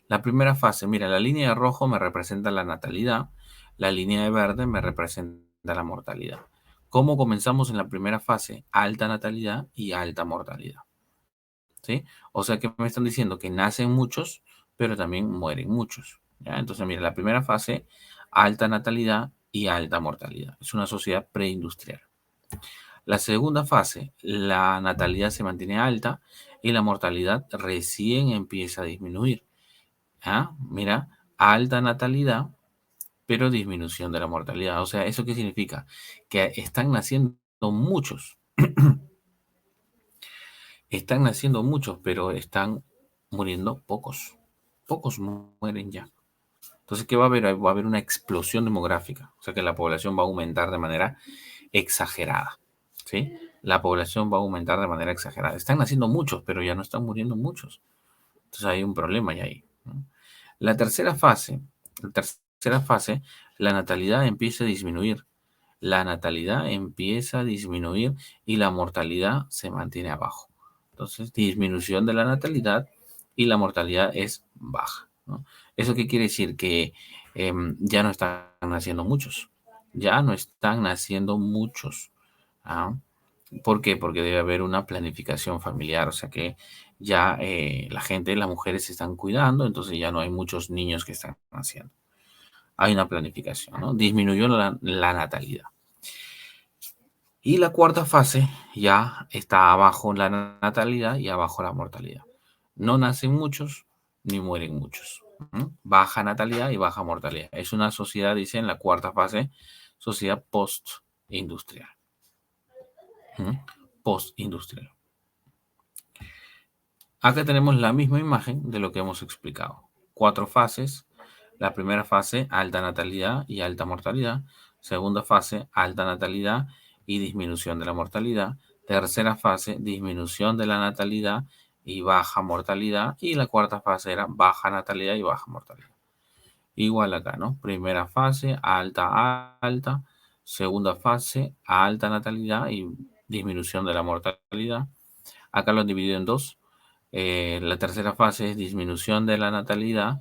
La primera fase, mira, la línea de rojo me representa la natalidad, la línea de verde me representa la mortalidad. ¿Cómo comenzamos en la primera fase? Alta natalidad y alta mortalidad. ¿Sí? O sea que me están diciendo que nacen muchos, pero también mueren muchos. ¿Ya? Entonces, mira, la primera fase, alta natalidad y alta mortalidad. Es una sociedad preindustrial. La segunda fase, la natalidad se mantiene alta y la mortalidad recién empieza a disminuir. ¿Ah? Mira, alta natalidad, pero disminución de la mortalidad. O sea, ¿eso qué significa? Que están naciendo muchos. Están naciendo muchos, pero están muriendo pocos. Pocos mueren ya. Entonces, ¿qué va a haber? Va a haber una explosión demográfica. O sea que la población va a aumentar de manera exagerada. ¿Sí? La población va a aumentar de manera exagerada. Están naciendo muchos, pero ya no están muriendo muchos. Entonces hay un problema ya ahí, ¿no? La tercera fase, la tercera fase, la natalidad empieza a disminuir. La natalidad empieza a disminuir y la mortalidad se mantiene abajo. Entonces, disminución de la natalidad y la mortalidad es baja, ¿no? ¿Eso qué quiere decir? Que ya no están naciendo muchos. Ya no están naciendo muchos. ¿Ah? ¿Por qué? Porque debe haber una planificación familiar, o sea que ya la gente, las mujeres se están cuidando, entonces ya no hay muchos niños que están naciendo. Hay una planificación, ¿no? Disminuyó la natalidad. Y la cuarta fase ya está abajo la natalidad y abajo la mortalidad. No nacen muchos ni mueren muchos. Baja natalidad y baja mortalidad. Es una sociedad, dice en la cuarta fase, sociedad post-industrial. Post-industrial. Acá tenemos la misma imagen de lo que hemos explicado. 4 fases. La primera fase, alta natalidad y alta mortalidad. Segunda fase, alta natalidad y disminución de la mortalidad. Tercera fase, disminución de la natalidad y baja mortalidad. Y la cuarta fase era baja natalidad y baja mortalidad. Igual acá, ¿no? Primera fase, alta, alta. Segunda fase, alta natalidad y disminución de la mortalidad. Acá lo han dividido en dos. La tercera fase es disminución de la natalidad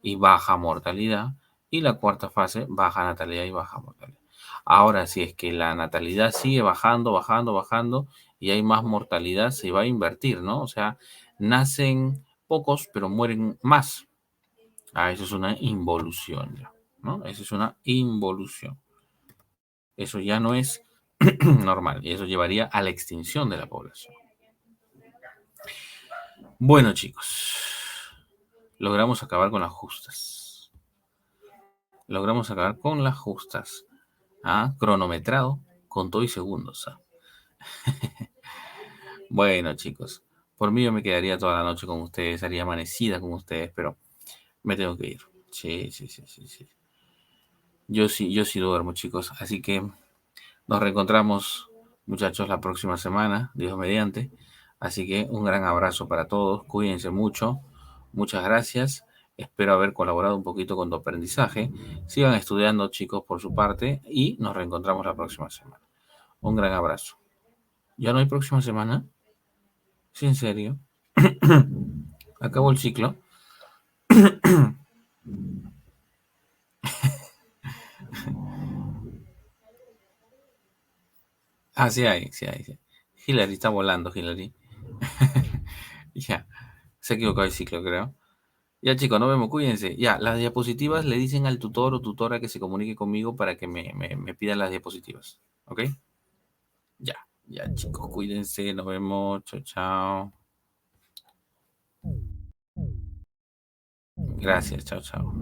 y baja mortalidad. Y la cuarta fase, baja natalidad y baja mortalidad. Ahora, si es que la natalidad sigue bajando, bajando, bajando y hay más mortalidad, se va a invertir, ¿no? O sea, nacen pocos, pero mueren más. Eso es una involución, ya, ¿no? Eso es una involución. Eso ya no es normal y eso llevaría a la extinción de la población. Bueno, chicos, logramos acabar con las justas. Logramos acabar con las justas. Cronometrado con todo y segundos. Bueno, chicos, por mí yo me quedaría toda la noche con ustedes, haría amanecida con ustedes, pero me tengo que ir. Sí, sí, sí, sí, sí. Yo sí duermo, chicos. Así que nos reencontramos, muchachos, la próxima semana, Dios mediante. Así que un gran abrazo para todos. Cuídense mucho. Muchas gracias. Espero haber colaborado un poquito con tu aprendizaje. Sigan estudiando, chicos, por su parte y nos reencontramos la próxima semana. Un gran abrazo. ¿Ya no hay próxima semana? ¿Sí, en serio? ¿Acabó el ciclo? Sí hay, sí hay. Sí. Hillary está volando, Hillary. Ya, se equivocó el ciclo, creo. Ya, chicos, nos vemos, cuídense. Ya, las diapositivas le dicen al tutor o tutora que se comunique conmigo para que me pidan las diapositivas. ¿Ok? Ya, ya, chicos, cuídense, nos vemos. Chao, chao. Gracias, chao, chao.